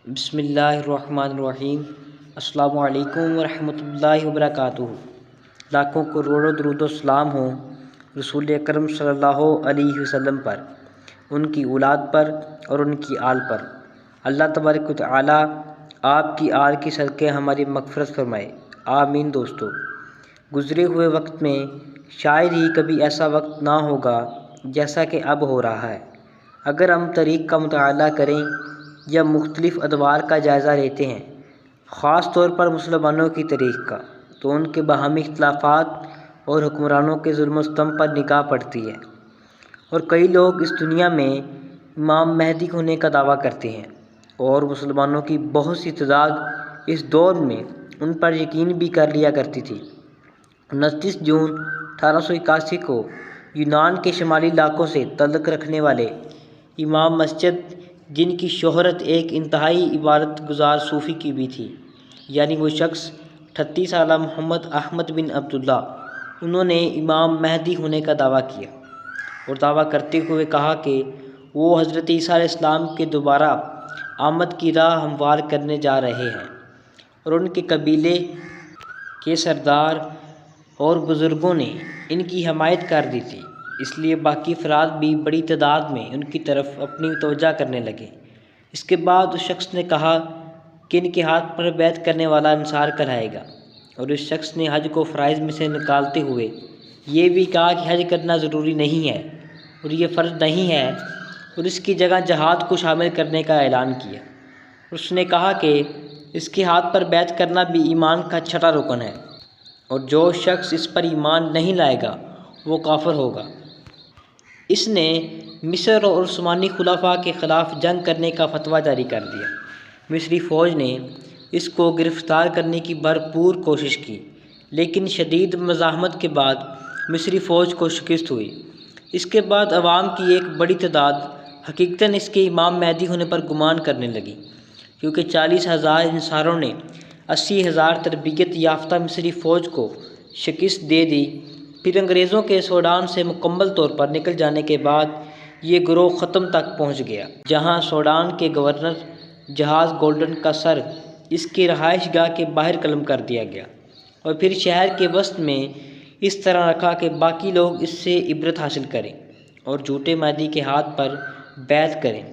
बिस्मिल्लाहिर्रहमानिर्रहीम। अस्सलामु अलैकुम वरहमतुल्लाहि वबरकातुहू। लाखों करोड़ों दुरूद सलाम हो रसूल अकरम सल्लल्लाहु अलैहि वसल्लम पर, उनकी औलाद पर और उनकी आल पर। अल्लाह तबारक व तआला आपकी आल की सदक़े हमारी मग़फ़िरत फरमाए, आमीन। दोस्तों, गुज़रे हुए वक्त में शायद ही कभी ऐसा वक्त ना होगा जैसा कि अब हो रहा है। अगर हम तरीक़ का मुताला करें या मुख्तलिफ़ अदवार का जायज़ा लेते हैं, ख़ास तौर पर मुसलमानों की तरीक़ का, तो उनके बाहमी इख्तिलाफ़ात और हुक्मरानों के ज़ुल्म व सितम पर निगाह पड़ती है। और कई लोग इस दुनिया में इमाम महदी होने का दावा करते हैं और मुसलमानों की बहुत सी तादाद इस दौर में उन पर यकीन भी कर लिया करती थी। 29 जून 1881 को यूनान के शुमाली इलाक़ों से तल्लुक़ रखने वाले इमाम मस्जिद, जिनकी शोहरत एक इंतहाई इबादत गुज़ार सूफ़ी की भी थी, यानी वो शख्स 38 साला मोहम्मद अहमद बिन अब्दुल्ला, उन्होंने इमाम महदी होने का दावा किया और दावा करते हुए कहा कि वो हज़रत ईसा अलैहिस्सलाम के दोबारा आमद की राह हमवार करने जा रहे हैं और उनके कबीले के सरदार और बुज़ुर्गों ने इनकी हमायत कर दी थी। इसलिए बाकी अफराद भी बड़ी तादाद में उनकी तरफ अपनी तवज्जो करने लगे। इसके बाद उस शख्स ने कहा कि इनके हाथ पर बैत करने वाला इंसार कराएगा, और उस शख्स ने हज को फ़राइज़ में से निकालते हुए ये भी कहा कि हज करना ज़रूरी नहीं है और ये फ़र्ज़ नहीं है, और इसकी जगह जहाद को शामिल करने का ऐलान किया। उसने कहा कि इसके हाथ पर बैत करना भी ईमान का छठा रुकन है और जो शख्स इस पर ईमान नहीं लाएगा वो काफिर होगा। इसने मिस्र और उस्मानी खुलाफा के ख़िलाफ़ जंग करने का फतवा जारी कर दिया। मिस्री फ़ौज ने इसको गिरफ़्तार करने की भरपूर कोशिश की, लेकिन शदीद मज़ाहमत के बाद मिस्री फ़ौज को शिकस्त हुई। इसके बाद अवाम की एक बड़ी तादाद हकीकतन इसके इमाम महदी होने पर गुमान करने लगी, क्योंकि 40,000 इंसारों ने 80,000 तरबियत याफ्ता मिस्री फ़ौज को शिकस्त दे दी। फिर अंग्रेज़ों के सूडान से मुकम्मल तौर पर निकल जाने के बाद ये गिरोह ख़त्म तक पहुँच गया, जहाँ सूडान के गवर्नर जहाज़ गोल्डन का सर इसकी रहाइशगाह के बाहर कलम कर दिया गया और फिर शहर के वस्त में इस तरह रखा कि बाकी लोग इससे इबरत हासिल करें और झूठे महदी के हाथ पर बैत करें।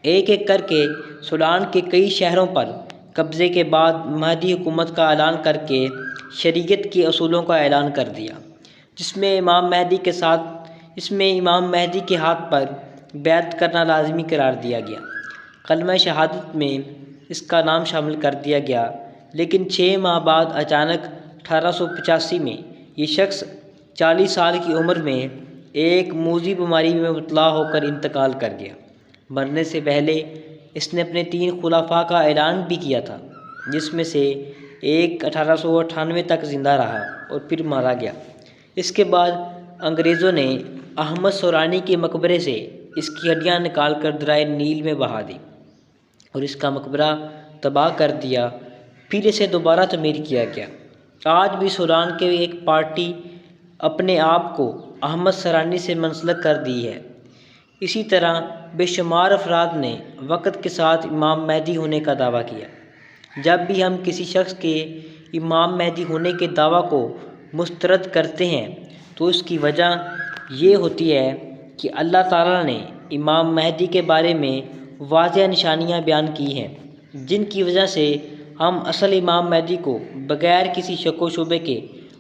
एक एक करके सूडान के कई शहरों पर कब्ज़े के बाद महदी हुकूमत का ऐलान करके शरीयत के असूलों का ऐलान कर दिया, जिसमें इमाम महदी के हाथ पर बैत करना लाजमी करार दिया गया। कलमा शहादत में इसका नाम शामिल कर दिया गया, लेकिन 6 माह बाद अचानक 1885 में ये शख्स 40 साल की उम्र में एक मूजी बीमारी में मुबतला होकर इंतकाल कर गया। मरने से पहले इसने अपने 3 खुलाफा का ऐलान भी किया था, जिसमें से एक 1898 तक ज़िंदा रहा और फिर मारा गया। इसके बाद अंग्रेज़ों ने अहमद सोरानी के मकबरे से इसकी हड्डियाँ निकाल कर दरिया नील में बहा दी और इसका मकबरा तबाह कर दिया। फिर इसे दोबारा तमीर किया गया। आज भी सोरान के एक पार्टी अपने आप को अहमद सोरानी से मुंसलिक कर दी है। इसी तरह बेशुमार अफराद ने वक़्त के साथ इमाम महदी होने का दावा किया। जब भी हम किसी शख्स के इमाम महदी होने के दावा को मुस्तरद करते हैं तो इसकी वजह ये होती है कि अल्लाह ताला ने इमाम महदी के बारे में वाज़ेह निशानियाँ बयान की हैं, जिनकी वजह से हम असल इमाम महदी को बग़ैर किसी शक व शुबे के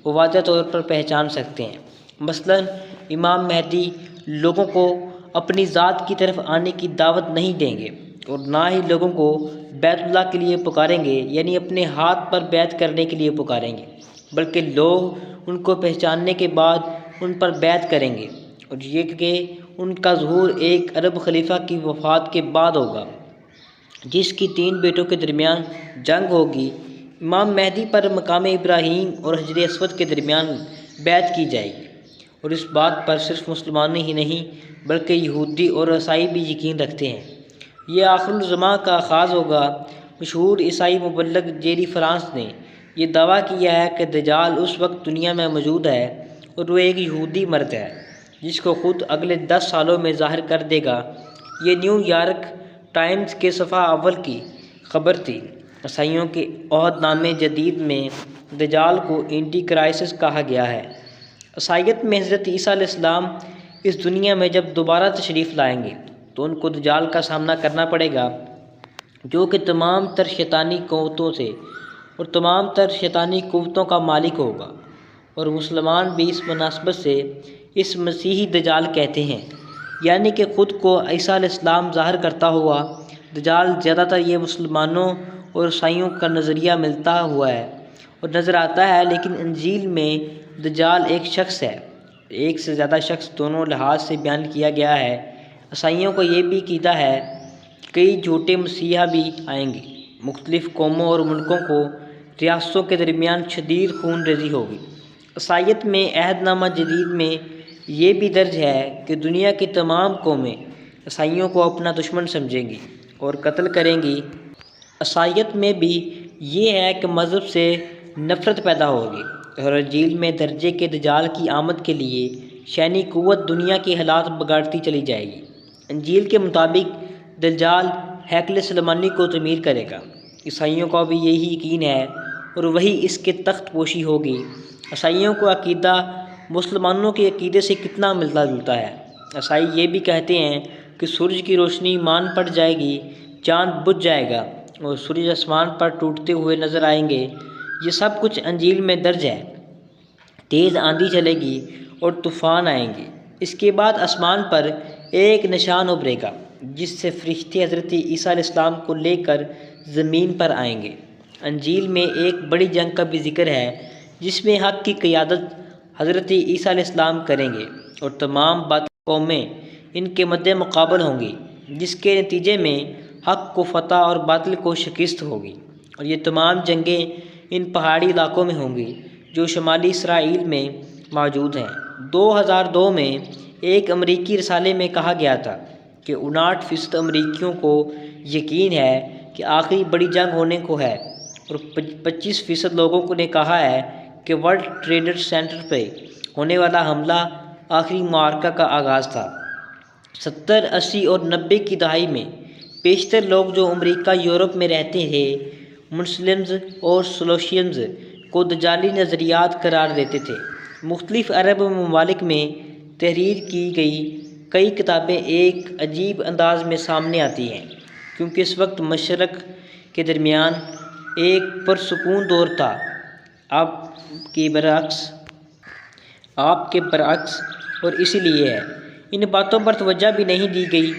वाज़ेह तौर पर पहचान सकते हैं। मसलन इमाम महदी लोगों को अपनी ज़ात की तरफ आने की दावत नहीं देंगे और ना ही लोगों को बैतुल्लाह के लिए पुकारेंगे, यानी अपने हाथ पर बैत करने के लिए पुकारेंगे, बल्कि लोग उनको पहचानने के बाद उन पर बैत करेंगे। और ये कि उनका ज़ुहूर एक अरब खलीफा की वफ़ात के बाद होगा, जिसकी 3 बेटों के दरमियान जंग होगी। इमाम महदी पर मकाम इब्राहीम और हजर अस्वद के दरमियान बैत की जाएगी, और इस बात पर सिर्फ मुसलमान ही नहीं बल्कि यहूदी और ईसाई भी यकीन रखते हैं। यह आखिरुल ज़मां का आगाज़ होगा। मशहूर ईसाई मुबल्लिग जेरी फ्रांस ने यह दावा किया है कि दज्जाल उस वक्त दुनिया में मौजूद है और वो एक यहूदी मर्द है जिसको खुद अगले 10 सालों में ज़ाहिर कर देगा। ये न्यूयॉर्क टाइम्स के सफ़ा अव्वल की खबर थी। ईसाइयों के अहदनामे जदीद में दज्जाल को एंटी क्राइसिस कहा गया है। ईसाईयत में हज़रत ईसा अलैहिस्सलाम इस दुनिया में जब दोबारा तशरीफ़ लाएंगे तो उनको दज्जाल का सामना करना पड़ेगा, जो कि तमाम तर शैतानी क़ुव्वतों से और तमाम तर शैतानी क़ुव्वतों का मालिक होगा। और मुसलमान भी इस मुनासबत से इस मसीही दज्जाल कहते हैं, यानी कि ख़ुद को ईसा अलैहिस्सलाम ज़ाहिर करता हुआ दज्जाल। ज़्यादातर ये मुसलमानों और ईसाइयों का नज़रिया मिलता हुआ है और नज़र आता है, लेकिन इंजील में दज्जाल एक शख्स है, एक से ज़्यादा शख्स दोनों लिहाज से बयान किया गया है। ईसाइयों को ये भी कीदा है कि कई झूठे मसीहा भी आएंगे। मुख्तलिफ़ कौमों और मुल्कों को रियासतों के दरमियान शदीद खून रेज़ी होगी। ईसाईयत में अहदनामा जदीद में ये भी दर्ज है कि दुनिया की तमाम कौमें ईसाइयों को अपना दुश्मन समझेंगी और कत्ल करेंगी। ईसाईयत में भी ये है कि मज़हब से नफ़रत पैदा होगी और इंजील में दर्जे के दज्जाल की आमद के लिए शैनी क़ुव्वत दुनिया के हालात बिगाड़ती चली जाएगी। इंजील के मुताबिक दज्जाल हैकल सुलेमानी को तमीर करेगा। ईसाइयों का भी यही यकीन है और वही इसके तख्त पोशी होगी। ईसाइयों को अकीदा मुसलमानों के अकीदे से कितना मिलता जुलता है। ईसाई ये भी कहते हैं कि सूरज की रोशनी मान पड़ जाएगी, चाँद बुझ जाएगा और सूरज आसमान पर टूटते हुए नज़र आएंगे। ये सब कुछ इंजील में दर्ज है। तेज़ आंधी चलेगी और तूफ़ान आएंगे। इसके बाद आसमान पर एक निशान उभरेगा जिससे फरिश्ते हज़रत ईसा अलैहिस्सलाम को लेकर ज़मीन पर आएंगे। इंजील में एक बड़ी जंग का भी जिक्र है जिसमें हक़ की क़यादत हज़रत ईसा अलैहिस्सलाम करेंगे और तमाम बातिल कौमें इनके मद्दे मुक़ाबल होंगी, जिसके नतीजे में हक़ को फ़तह और बातिल को शिकस्त होगी। और ये तमाम जंगें इन पहाड़ी इलाकों में होंगी जो शुमाली इसराइल में मौजूद हैं। 2002 में एक अमरीकी रिसाले में कहा गया था कि 59% अमरीकियों को यकीन है कि आखिरी बड़ी जंग होने को है और 25% लोगों ने कहा है कि वर्ल्ड ट्रेड सेंटर पर होने वाला हमला आखिरी मार्का का आगाज़ था। 70, 80 और 90 की दहाई में पेशतर लोग जो अमेरिका यूरोप में रहते थे मुस्लिम्स और सोशलिस्ट्स को दज्जाली नज़रियात करार देते थे। मुख्तलिफ़ अरब ममालिक में तहरीर की गई कई किताबें एक अजीब अंदाज में सामने आती हैं, क्योंकि इस वक्त मशरक़ के दरमियान एक पुरसुकून दौर था। आपके बरअक्स और इसीलिए है इन बातों पर तवज्जो भी नहीं दी गई।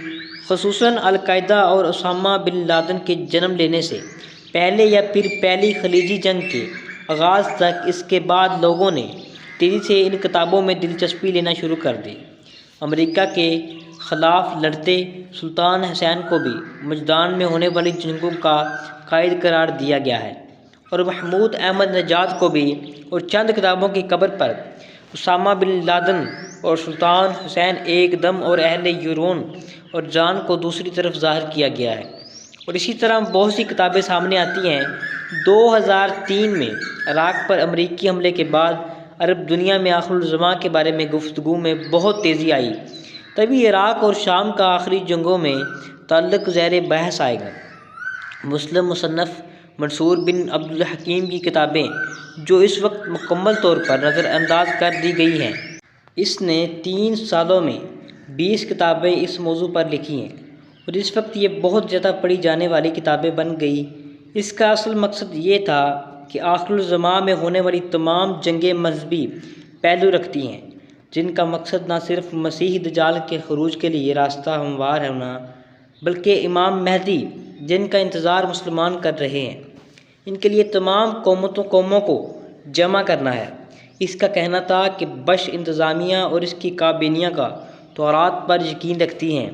ख़ुसूसन अल-कायदा और उसामा बिन लादेन के जन्म लेने से पहले या फिर पहली खलीजी जंग के आगाज़ तक। इसके बाद लोगों ने तेज़ी से इन किताबों में दिलचस्पी लेना शुरू कर दी। अमेरिका के ख़िलाफ़ लड़ते सुल्तान हुसैन को भी मजदान में होने वाली जंगों का कायद करार दिया गया है और महमूद अहमद नजाद को भी। और चंद किताबों की कब्र पर उसामा बिन लादेन और सुल्तान हुसैन एक दम और अहले यूरोन और जान को दूसरी तरफ ज़ाहिर किया गया है। और इसी तरह बहुत सी किताबें सामने आती हैं। 2003 में इराक़ पर अमरीकी हमले के बाद अरब दुनिया में आखिरुज़्ज़मां के बारे में गुफ्तगू में बहुत तेज़ी आई। तभी इराक़ और शाम का आखिरी जंगों में ताल्लुक़ ज़ेर बहस आएगा। मुस्लिम मुसन्नफ़ मंसूर बिन अब्दुल हकीम की किताबें, जो इस वक्त मुकम्मल तौर पर नज़रअंदाज कर दी गई हैं, इसने 3 सालों में 20 किताबें इस मौजू पर लिखी हैं और इस वक्त ये बहुत ज़्यादा पढ़ी जाने वाली किताबें बन गई। इसका असल मकसद ये था कि आखिरुज़्ज़मां में होने वाली तमाम जंगें मजहबी पहलू रखती हैं, जिनका मकसद न सिर्फ मसीह दज्जाल के खरूज के लिए रास्ता हमवार होना, बल्कि इमाम महदी जिनका इंतज़ार मुसलमान कर रहे हैं, इनके लिए तमाम कौमों को जमा करना है। इसका कहना था कि बश इंतज़ामिया और इसकी काबिनिया का तौरात पर यकीन रखती हैं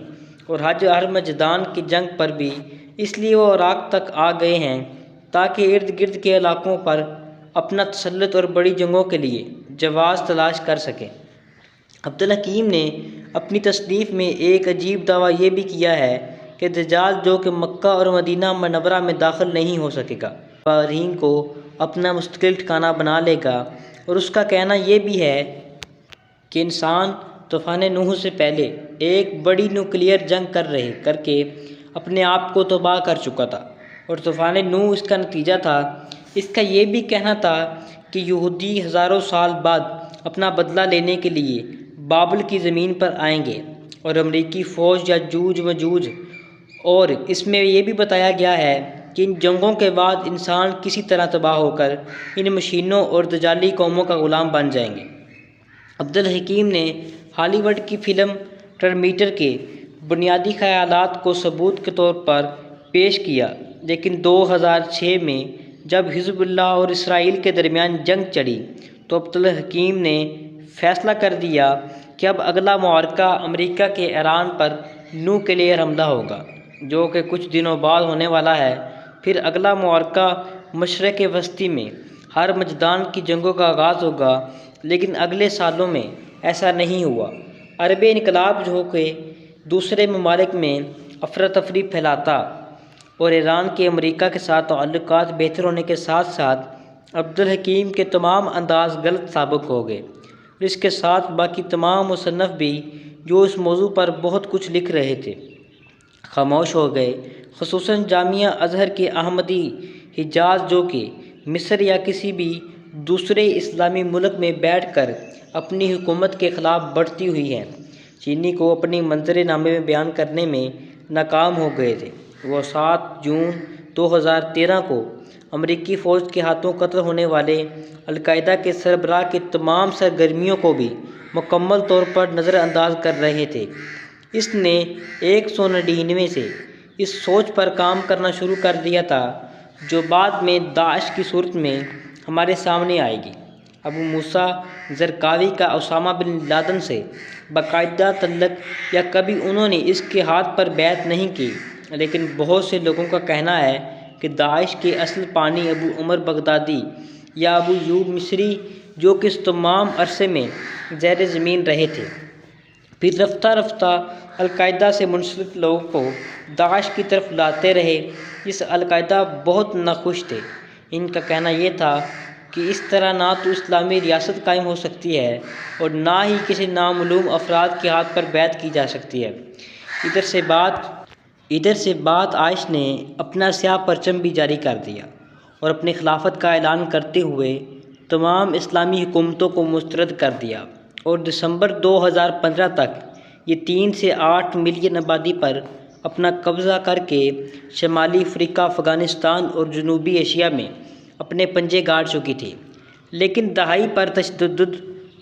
और हज हर मजदान की जंग पर भी, इसलिए वो इराक़ तक आ गए हैं ताकि इर्द गिर्द के इलाकों पर अपना तसल्लुत और बड़ी जंगों के लिए जवाज़ तलाश कर सकें। अब्दुल हकीम ने अपनी तसनीफ़ में एक अजीब दावा ये भी किया है कि दज्जाल जो कि मक्का और मदीना मनव्वरा में दाखिल नहीं हो सकेगा, बारीन को अपना मुस्तकिल ठिकाना बना लेगा। और उसका कहना यह भी है कि इंसान तूफ़ान नूह से पहले एक बड़ी न्यूक्लियर जंग करके अपने आप को तबाह कर चुका था और तूफ़ान नूह इसका नतीजा था। इसका ये भी कहना था कि यहूदी हज़ारों साल बाद अपना बदला लेने के लिए बाबल की ज़मीन पर आएंगे और अमरीकी फ़ौज या जूझ मजूझ। और इसमें यह भी बताया गया है कि इन जंगों के बाद इंसान किसी तरह तबाह होकर इन मशीनों और दजाली कौमों का ग़ुलाम बन जाएंगे। अब्दुल हकीम ने हॉलीवुड की फ़िल्म टर्मिनेटर के बुनियादी ख़यालात को सबूत के तौर पर पेश किया, लेकिन 2006 में जब हिज़्बुल्लाह और इसराइल के दरमियान जंग चढ़ी तो अब्दुल हकीम ने फ़ैसला कर दिया कि अब अगला मुआरका अमेरिका के ईरान पर न्यूक्लियर हमला होगा, जो कि कुछ दिनों बाद होने वाला है। फिर अगला मुआरका मशरक़ वस्ती में हर मजदान की जंगों का आगाज़ होगा, लेकिन अगले सालों में ऐसा नहीं हुआ। अरब इनकलाब जो कि दूसरे ममालिक में अफरा तफरी फैलाता और ईरान के अमेरिका के साथ ताल्लुकात बेहतर होने के साथ साथ अब्दुल हकीम के तमाम अंदाज़ गलत साबित हो गए। और इसके साथ बाकी तमाम मुसन्नफ़ भी जो इस मौजू पर बहुत कुछ लिख रहे थे खामोश हो गए, ख़ुसूसन जामिया अज़हर के अहमदी हिजाज, जो कि मिस्र या किसी भी दूसरे इस्लामी मुल्क में बैठकर अपनी हुकूमत के ख़िलाफ़ बढ़ती हुई हैं, चीनी को अपनी मंजरनामे में बयान करने में नाकाम हो गए थे। वो 7 जून 2013 को अमरीकी फ़ौज के हाथों कत्ल होने वाले अलकायदा के सरबराह की तमाम सरगर्मियों को भी मुकम्मल तौर पर नज़रअंदाज कर रहे थे। इसने 199 से इस सोच पर काम करना शुरू कर दिया था जो बाद में दाइश की सूरत में हमारे सामने आएगी। अबू मूसा ज़रक़ावी का उसामा बिन लादेन से बाकायदा तल्लुक़ या कभी उन्होंने इसके हाथ पर बैत नहीं की, लेकिन बहुत से लोगों का कहना है कि दाइश के असल पानी अबू उमर बगदादी या अबू यूब मिस्री, जो कि इस तमाम अरसे में ज़ेर ज़मीन रहे थे, फिर रफ्ता रफ्ता अलकायदा से मुंसलिक लोगों को दाइश की तरफ लाते रहे। इस अलकायदा बहुत नाखुश थे। इनका कहना यह था कि इस तरह ना तो इस्लामी रियासत कायम हो सकती है और ना ही किसी नामालूम अफराद के हाथ पर बैत की जा सकती है। इधर से बाद आइश ने अपना स्याह परचम भी जारी कर दिया और अपनी खिलाफत का ऐलान करते हुए तमाम इस्लामी हुकूमतों को मुस्तरद कर दिया और दिसंबर 2015 तक ये 3 से 8 मिलियन आबादी पर अपना कब्ज़ा करके शमाली अफ्रीका, अफ़गानिस्तान और जनूबी एशिया में अपने पंजे गाड़ चुकी थी। लेकिन दहाई पर तशद्दुद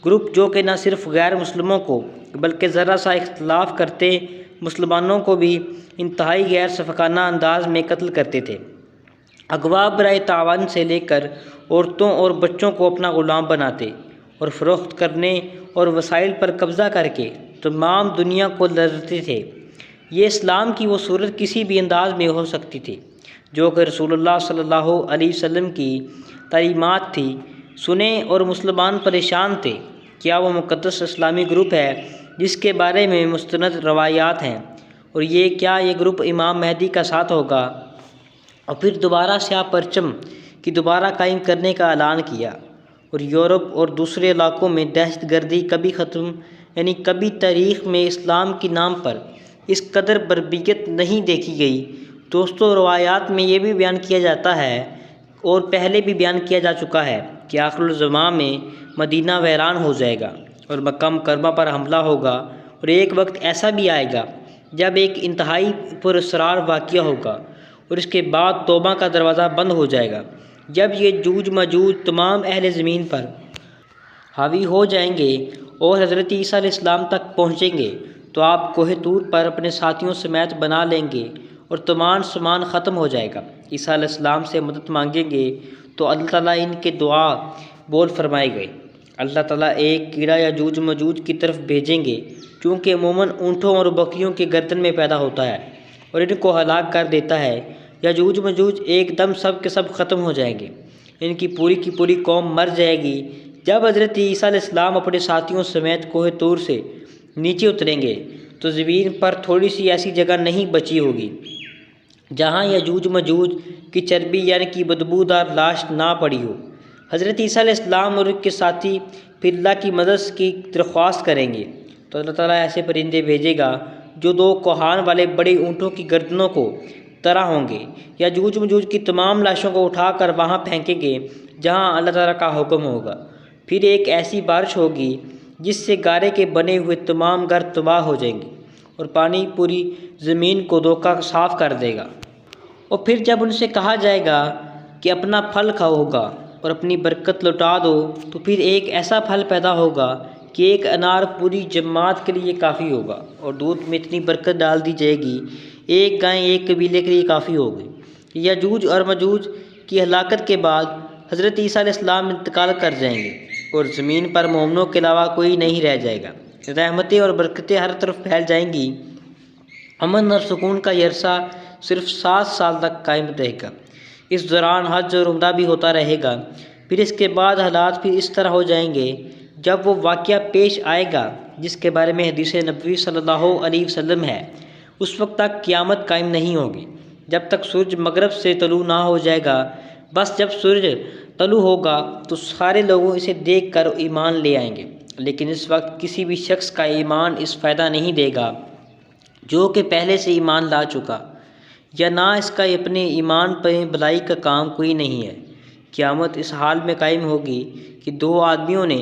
ग्रुप, जो कि न सिर्फ गैर मुस्लिमों को बल्कि ज़रा सा इख्तलाफ करते मुसलमानों को भी इंतहाई गैर सफ़काना अंदाज में कत्ल करते थे, अगवा बराए तावन से लेकर औरतों और बच्चों को अपना ग़ुलाम बनाते और फ़रोख्त करने और वसाइल पर कब्ज़ा करके तमाम दुनिया को लड़ते थे। ये इस्लाम की वो सूरत किसी भी अंदाज में हो सकती थी जो कि रसूलुल्लाह सल्लल्लाहु अलैहि वसल्लम की तालीमात थी। सुने और मुसलमान परेशान थे, क्या वो मुक़द्दस इस्लामी ग्रुप है जिसके बारे में मुस्तनद रवायात हैं, और क्या ये ग्रुप इमाम महदी का साथ होगा। और फिर दोबारा स्याह परचम की दोबारा कायम करने का ऐलान किया और यूरोप और दूसरे इलाकों में दहशत गर्दी कभी ख़त्म, यानी कभी तारीख़ में इस्लाम के नाम पर इस कदर बर्बियत नहीं देखी गई। दोस्तों, रवायात में ये भी बयान किया जाता है और पहले भी बयान किया जा चुका है कि आखिरुल ज़मां में मदीना वैरान हो जाएगा और मक्का मुकर्रमा पर हमला होगा, और एक वक्त ऐसा भी आएगा जब एक इंतहाई पुरअसरार वाक़या होगा और इसके बाद तौबा का दरवाज़ा बंद हो जाएगा। जब ये जूझ मजूझ तमाम अहले ज़मीन पर हावी हो जाएंगे और हज़रत ईसा अलैहिस्सलाम तक पहुँचेंगे तो आप कोहे तूर पर अपने साथियों समेत बना लेंगे और तमाम सामान ख़त्म हो जाएगा। ईसा अलैहिस्सलाम से मदद मांगेंगे तो अल्लाह ताला इनके दुआ बोल फरमाए गए। अल्लाह ताला एक कीड़ा या जूझ मजूझ की तरफ भेजेंगे, क्योंकि अमूमन ऊँटों और बकरियों के गर्दन में पैदा होता है और इनको हलाक कर देता है। या जूझ मजूझ एकदम सब के सब ख़त्म हो जाएंगे, इनकी पूरी की पूरी कौम मर जाएगी। जब हज़रत ईसा अलैहिस्सलाम अपने साथियों समेत कोहे तूर से नीचे उतरेंगे तो ज़मीन पर थोड़ी सी ऐसी जगह नहीं बची होगी जहाँ यजूज मजूज की चर्बी यानी कि बदबूदार लाश ना पड़ी हो। हज़रत ईसा अलैहिस्सलाम और उनके साथी फिर अल्लाह की मदद की दरख्वास्त करेंगे तो अल्लाह ताला ऐसे परिंदे भेजेगा जो 2 कोहान वाले बड़े ऊँटों की गर्दनों को तरह होंगे। याजूज मजूज की तमाम लाशों को उठाकर वहाँ फेंकेंगे जहाँ अल्लाह ताला का हुक्म होगा। फिर एक ऐसी बारिश होगी जिससे गारे के बने हुए तमाम घर तबाह हो जाएंगे और पानी पूरी ज़मीन को धोकर साफ़ कर देगा। और फिर जब उनसे कहा जाएगा कि अपना फल खाओगा और अपनी बरकत लौटा दो, तो फिर एक ऐसा फल पैदा होगा कि एक अनार पूरी जमात के लिए काफ़ी होगा और दूध में इतनी बरकत डाल दी जाएगी एक गाय एक कबीले के लिए काफ़ी होगी। याजूज और मजूज की हलाकत के बाद हज़रत ईसा अलैहिस्सलाम इंतकाल कर जाएंगे और ज़मीन पर मोमिनों के अलावा कोई नहीं रह जाएगा। रहमतें और बरकतें हर तरफ फैल जाएंगी। अमन और सुकून का ये अरसा सिर्फ 7 साल तक कायम रहेगा। इस दौरान हज और उम्रा भी होता रहेगा। फिर इसके बाद हालात फिर इस तरह हो जाएंगे जब वो वाक़या पेश आएगा जिसके बारे में हदीस नबवी सल्लल्लाहु अलैहि वसल्लम है। उस वक्त तक क़यामत कायम नहीं होगी जब तक सूरज मगरब से तलू ना हो जाएगा। बस जब सूरज तलू होगा तो सारे लोगों इसे देखकर ईमान ले आएंगे, लेकिन इस वक्त किसी भी शख्स का ईमान इस फ़ायदा नहीं देगा जो कि पहले से ईमान ला चुका, या ना इसका अपने ईमान पर भलाई का काम कोई नहीं है। क़यामत इस हाल में कायम होगी कि 2 आदमियों ने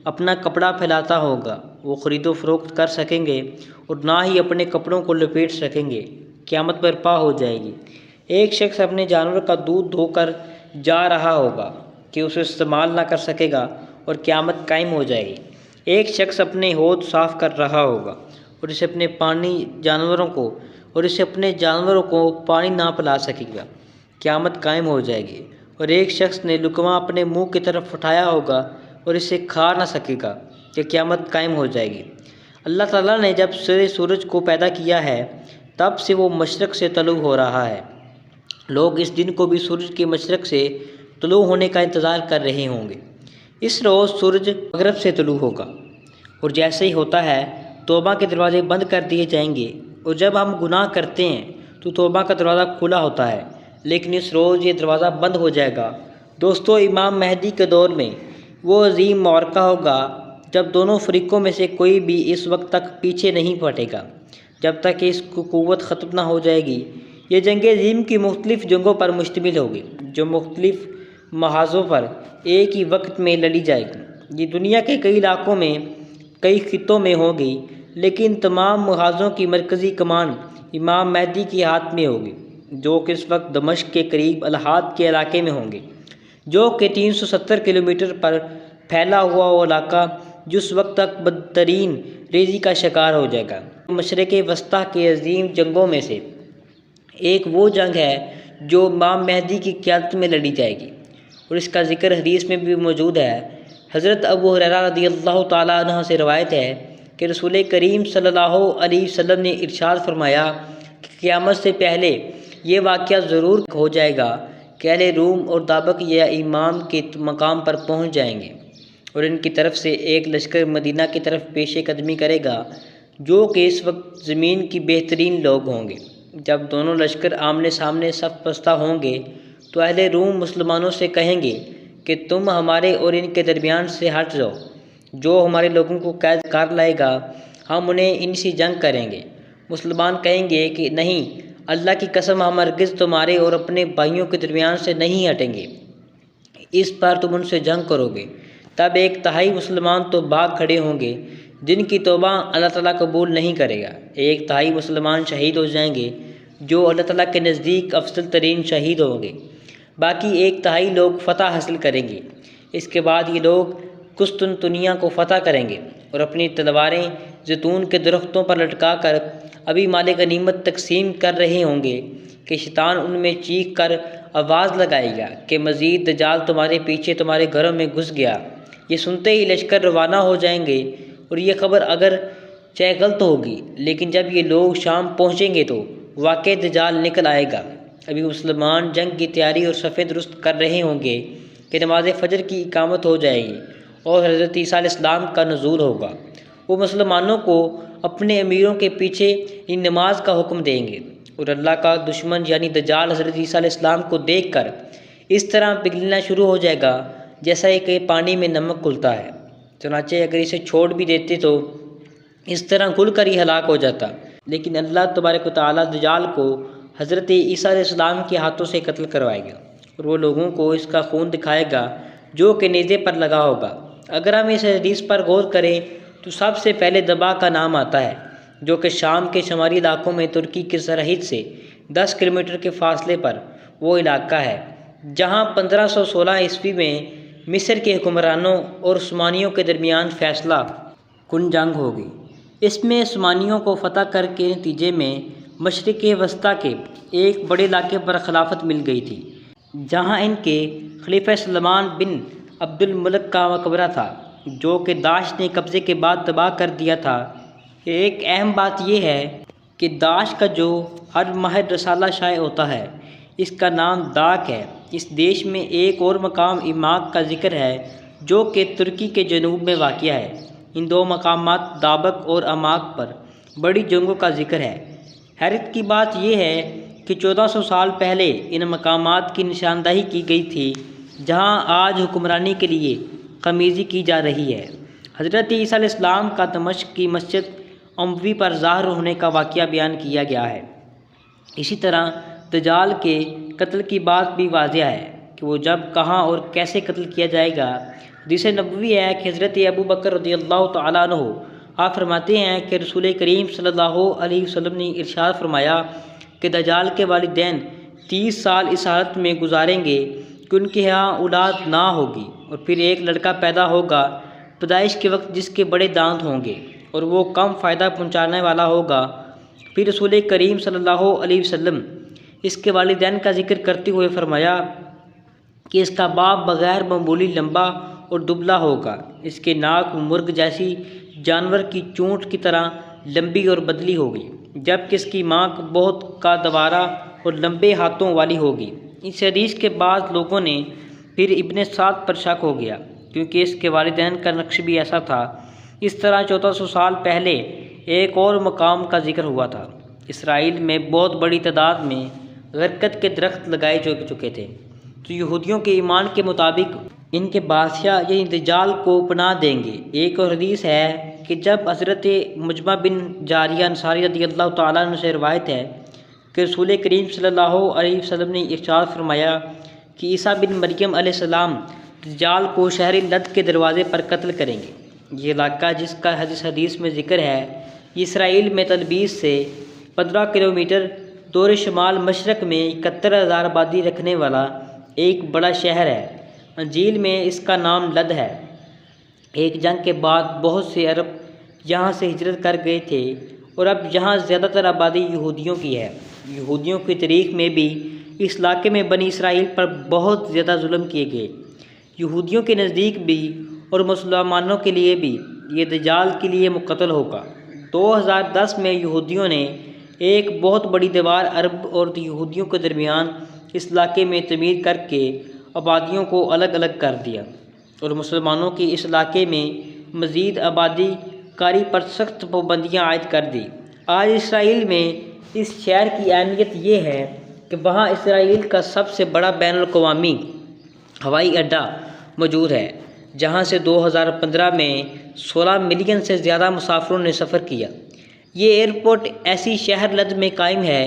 अपना कपड़ा फैलाता होगा, वो ख़रीदो फ़रोख्त कर सकेंगे और ना ही अपने कपड़ों को लपेट सकेंगे। क़यामत बर्पा हो जाएगी। एक शख्स अपने जानवर का दूध धोकर जा रहा होगा कि उसे इस्तेमाल ना कर सकेगा और क़यामत कायम हो जाएगी। एक शख्स अपने हौद साफ़ कर रहा होगा और इसे अपने जानवरों को पानी ना पिला सकेगा। क़यामत कायम हो जाएगी। और एक शख्स ने लुकमा अपने मुंह की तरफ उठाया होगा और इसे खा ना सकेगा कि क़यामत कायम हो जाएगी। अल्लाह ताला ने जब से सूरज को पैदा किया है तब से वो मशरक़ से तलू हो रहा है। लोग इस दिन को भी सूरज के मशरक़ से तलू होने का इंतज़ार कर रहे होंगे। इस रोज़ सूरज मगरब से तलू होगा और जैसे ही होता है तौबा के दरवाज़े बंद कर दिए जाएंगे। और जब हम गुनाह करते हैं तो तौबा का दरवाज़ा खुला होता है, लेकिन इस रोज़ ये दरवाज़ा बंद हो जाएगा। दोस्तों, इमाम मेहदी के दौर में वो अजीम मौरका होगा जब दोनों फ़रीक़ों में से कोई भी इस वक्त तक पीछे नहीं हटेगा जब तक कि इसकी क़ुव्वत ख़त्म ना हो जाएगी। ये जंग अज़ीम की मुख्तलिफ़ जंगों पर मुश्तमिल होगी जो मुख्तलिफ़ महाज़ों पर एक ही वक्त में लड़ी जाएगी। ये दुनिया के कई इलाकों में कई खित्तों में होगी, लेकिन तमाम महाज़ों की मरकज़ी कमान इमाम मेहदी के हाथ में होगी, जो कि इस वक्त दमिश्क के करीब अल-हाद के इलाके में होंगे, जो कि 370 किलोमीटर पर फैला हुआ वो इलाका जिस वक्त तक बदतरीन रेजी का शिकार हो जाएगा। मशरिक़ वस्ता के अजीम जंगों में से एक वो जंग है जो इमाम मेहदी की क़यादत में लड़ी जाएगी और इसका ज़िक्र हदीस में भी मौजूद है। हज़रत अबू हुरैरा रज़ियल्लाहु ताला अन्हु से रवायत है कि रसूल करीम सल्लल्लाहु अलैहि वसल्लम ने इरशाद फरमाया कि क़यामत से पहले ये वाक़या ज़रूर हो जाएगा कि अहले रूम और दाबक या इमाम के मकाम पर पहुँच जाएंगे और इनकी तरफ से एक लश्कर मदीना की तरफ पेशे कदमी करेगा, जो कि इस वक्त ज़मीन की बेहतरीन लोग होंगे। जब दोनों लश्कर आमने सामने सफ बस्ता होंगे तो अहले रूम मुसलमानों से कहेंगे कि तुम हमारे और इनके दरमियान से हट जाओ, जो हमारे लोगों को कैद कर लाएगा हम उन्हें इनसे जंग करेंगे। मुसलमान कहेंगे कि नहीं, अल्लाह की कसम, हम हरगिज़ तुम्हारे और अपने भाइयों के दरमियान से नहीं हटेंगे, इस पर तुम उनसे जंग करोगे। तब 1/3 मुसलमान तो भाग खड़े होंगे जिनकी तौबा अल्लाह ताला कबूल नहीं करेगा। 1/3 मुसलमान शहीद हो जाएंगे जो अल्लाह ताला के नज़दीक अफजल तरीन शहीद होंगे। बाकी 1/3 लोग फ़तह हासिल करेंगे। इसके बाद ये लोग कुस्तुनतुनिया को फ़तह करेंगे और अपनी तलवारें जैतून के दरख्तों पर लटका कर अभी माल गनीमत तकसीम कर रहे होंगे कि शैतान उनमें चीख कर आवाज़ लगाएगा कि मज़ीद दज्जाल तुम्हारे पीछे तुम्हारे घरों में घुस गया। ये सुनते ही लश्कर रवाना हो जाएंगे और ये खबर अगर चाहे गलत होगी, लेकिन जब ये लोग शाम पहुँचेंगे तो वाक़ई दज्जाल निकल आएगा। अभी मुसलमान जंग की तैयारी और सफ़े दुरुस्त कर रहे होंगे कि नमाज फ़जर की इकामत हो जाएगी और हज़रत ईसा अलैहिस्सलाम का नुज़ूल होगा। वो मुसलमानों को अपने अमीरों के पीछे इन नमाज का हुक्म देंगे और अल्लाह का दुश्मन यानी दज्जाल हज़रत ईसा अलैहिस्सलाम को देखकर इस तरह पिघलना शुरू हो जाएगा जैसा कि पानी में नमक घुलता है। चुनांचे अगर इसे छोड़ भी देते तो इस तरह घुल कर ही हलाक हो जाता। लेकिन अल्लाह तबारक व तआला दज्जाल को हज़रत ईसा अलैहिस्सलाम के हाथों से कत्ल करवाएगा और वो लोगों को इसका खून दिखाएगा जो कि नेज़े पर लगा होगा। अगर हम इस हदीस पर गौर करें तो सबसे पहले दबा का नाम आता है, जो कि शाम के शुमारी इलाकों में तुर्की की सरहद से 10 किलोमीटर के फासले पर वो इलाका है जहाँ 1516 ईस्वी में मिस्र के हुक्मरानों और उस्मानियों के दरमियान फैसला कुन जंग होगी। इसमें उस्मानियों को फतह करके नतीजे में मशरिक़ वस्ता के एक बड़े इलाके पर खिलाफत मिल गई थी, जहां इनके खलीफा सुलेमान बिन अब्दुल मलिक का मकबरा था, जो कि दाश ने कब्ज़े के बाद तबाह कर दिया था। एक अहम बात यह है कि दाश का जो हर माह रसाला शाये होता है, इसका नाम दाक है। इस देश में एक और मकाम इमाक का जिक्र है, जो कि तुर्की के जनूब में वाक़िया है। इन दो मकामात दाबक और अमाक पर बड़ी जंगों का जिक्र है। हैरत की बात यह है कि 1400 साल पहले इन मकामात की निशानदही की गई थी, जहां आज हुक्मरानी के लिए कमीज़ी की जा रही है। हज़रत ईसा अलैहिस्सलाम का दमिश्क की मस्जिद उमवी पर ज़ाहिर होने का वाक़या बयान किया गया है। इसी तरह दज्जाल के कत्ल की बात भी वाज़िह है कि वो जब, कहाँ और कैसे कत्ल किया जाएगा। हदीस नबवी है कि हज़रत अबू बकर रज़ियल्लाहु तआला अन्हु आप फरमाते हैं कि रसूल करीम सल्लल्लाहु अलैहि वसल्लम ने इरशाद फरमाया कि दज्जाल के वालिदैन 30 साल इस हालत में गुजारेंगे कि उनके यहाँ औलाद ना होगी, और फिर एक लड़का पैदा होगा पैदाइश के वक्त जिसके बड़े दांत होंगे और वो कम फ़ायदा पहुँचाने वाला होगा। फिर रसूल करीम सल्लल्लाहु अलैहि वसल्लम इसके वालिदैन का जिक्र करते हुए फरमाया कि इसका बाप बग़ैर मामूली लंबा और दुबला होगा, इसके नाक मुर्ग जैसी जानवर की चोंच की तरह लंबी और बदली होगी, जबकि इसकी माँ बहुत का दवारा और लंबे हाथों वाली होगी। इस हदीस के बाद लोगों ने फिर इब्ने साद पर शक हो गया, क्योंकि इसके वालिदैन का नक्श भी ऐसा था। इस तरह 1400 साल पहले एक और मकाम का जिक्र हुआ था। इसराइल में बहुत बड़ी तादाद में गरकत के दरख्त लगाए चुके थे, तो यहूदियों के ईमान के मुताबिक इनके बादशाह यानी दज्जाल को पनाह देंगे। एक और हदीस है कि जब हज़रत मुजमा बिन जारिया अंसारी रज़ियल्लाहु तआला अन्हु से रवायत है कि रसूल करीम सल्लल्लाहु अलैहि वसल्लम ने इरशाद फरमाया कि ईसा बिन मरियम अलैहिस्सलाम दज्जाल को शहर लद के दरवाज़े पर कत्ल करेंगे। ये इलाका जिसका हदीस में ज़िक्र है, इसराइल में तलबीस से 15 किलोमीटर दौर शुमाल मशरक़ में 71,000 आबादी रखने वाला एक बड़ा शहर है। अंजील में इसका नाम लद है। एक जंग के बाद बहुत से अरब यहाँ से हिजरत कर गए थे और अब यहाँ ज़्यादातर आबादी यहूदियों की है। यहूदियों की तारीख़ में भी इस इलाके में बनी इसराइल पर बहुत ज़्यादा जुल्म किए गए। यहूदियों के नज़दीक भी और मुसलमानों के लिए भी ये दज्जाल के लिए मुक़त्तल होगा। 2010 में यहूदियों ने एक बहुत बड़ी दीवार अरब और यहूदियों के दरमियान इस इलाके में तमीर करके आबादियों को अलग अलग कर दिया और मुसलमानों की इस इलाके में मज़ीद आबादी कारी पर सख्त पाबंदियाँ आयद कर दी। आज इसराइल में इस शहर की अहमियत ये है कि वहाँ इसराइल का सबसे बड़ा बैनुल-अक़वामी हवाई अड्डा मौजूद है, जहाँ से 2015 में 16 मिलियन से ज़्यादा मुसाफिरों ने सफ़र किया। ये एयरपोर्ट ऐसी शहर लद में कायम है,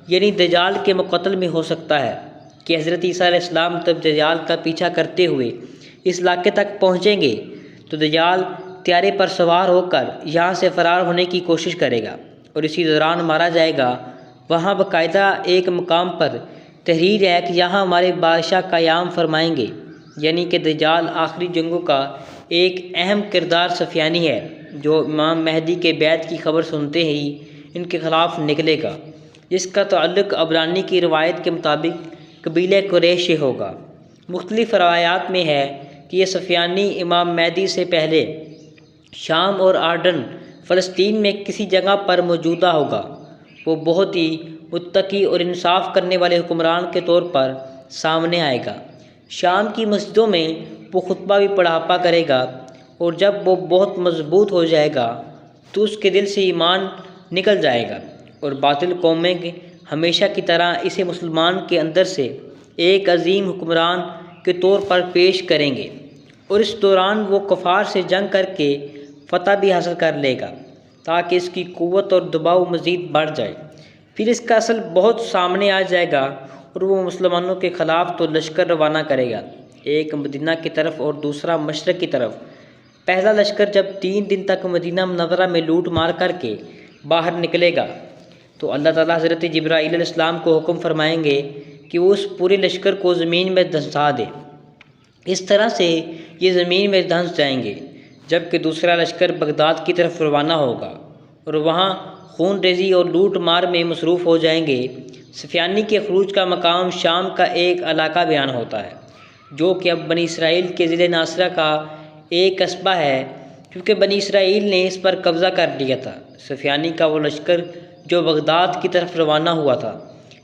यानी दज्जाल के मुक़त्तल में हो सकता है कि हज़रत ईसा अलैहिस्सलाम तब दज्जाल का पीछा करते हुए इस इलाके तक पहुँचेंगे तो दज्जाल त्यारे पर सवार होकर यहाँ से फ़रार होने की कोशिश करेगा और इसी दौरान मारा जाएगा। वहाँ बाकायदा एक मकाम पर तहरीर है कि यहाँ हमारे बादशाह क़याम फरमाएंगे, यानी कि दज्जाल आखिरी जंगों का एक अहम किरदार सफ़ियानी है, जो इमाम महदी के बैत की खबर सुनते ही इनके ख़िलाफ़ निकलेगा। इसका ताल्लुक़ अबरानी की रवायत के मुताबिक कबीले कुरैश से होगा। मुख्तलिफ़ रवायात में है कि यह सफ़ियानी इमाम महदी से पहले शाम और आर्डन फ़लस्तीन में किसी जगह पर मौजूदा होगा। वो बहुत ही मुत्तकी और इंसाफ करने वाले हुक्मरान के तौर पर सामने आएगा। शाम की मस्जिदों में वो खुतबा भी पढ़ापा करेगा और जब वो बहुत मजबूत हो जाएगा तो उसके दिल से ईमान निकल जाएगा और बातिल कौमें हमेशा की तरह इसे मुसलमान के अंदर से एक अजीम हुक्मरान के तौर पर पेश करेंगे और इस दौरान वो कुफार से जंग करके फ़तह भी हासिल कर लेगा। ताकि इसकी क़ुव्वत और दबाव मज़ीद बढ़ जाए। फिर इसका असल बहुत सामने आ जाएगा और वो मुसलमानों के ख़िलाफ़ तो लश्कर रवाना करेगा, एक मदीना की तरफ और दूसरा मशरक़ की तरफ। पहला लश्कर जब 3 दिन तक मदीना मुनव्वरा में लूट मार करके बाहर निकलेगा तो अल्लाह ताला हज़रत जिब्राईल अलैहिस्सलाम को हुक्म फरमाएंगे कि वो उस पूरे लश्कर को ज़मीन में धंसा दे। इस तरह से ये ज़मीन में धंस जाएंगे। जबकि दूसरा लश्कर बगदाद की तरफ रवाना होगा और वहाँ खून रेज़ी और लूट मार में मसरूफ़ हो जाएंगे। सुफियानी के ख़ुरूज का मकाम शाम का एक इलाका बयान होता है जो कि अब बनी इसराइल के ज़िले नासरा का एक कस्बा है, क्योंकि बनी इसराइल ने इस पर कब्ज़ा कर लिया था। सुफियानी का वो लश्कर जो बगदाद की तरफ रवाना हुआ था,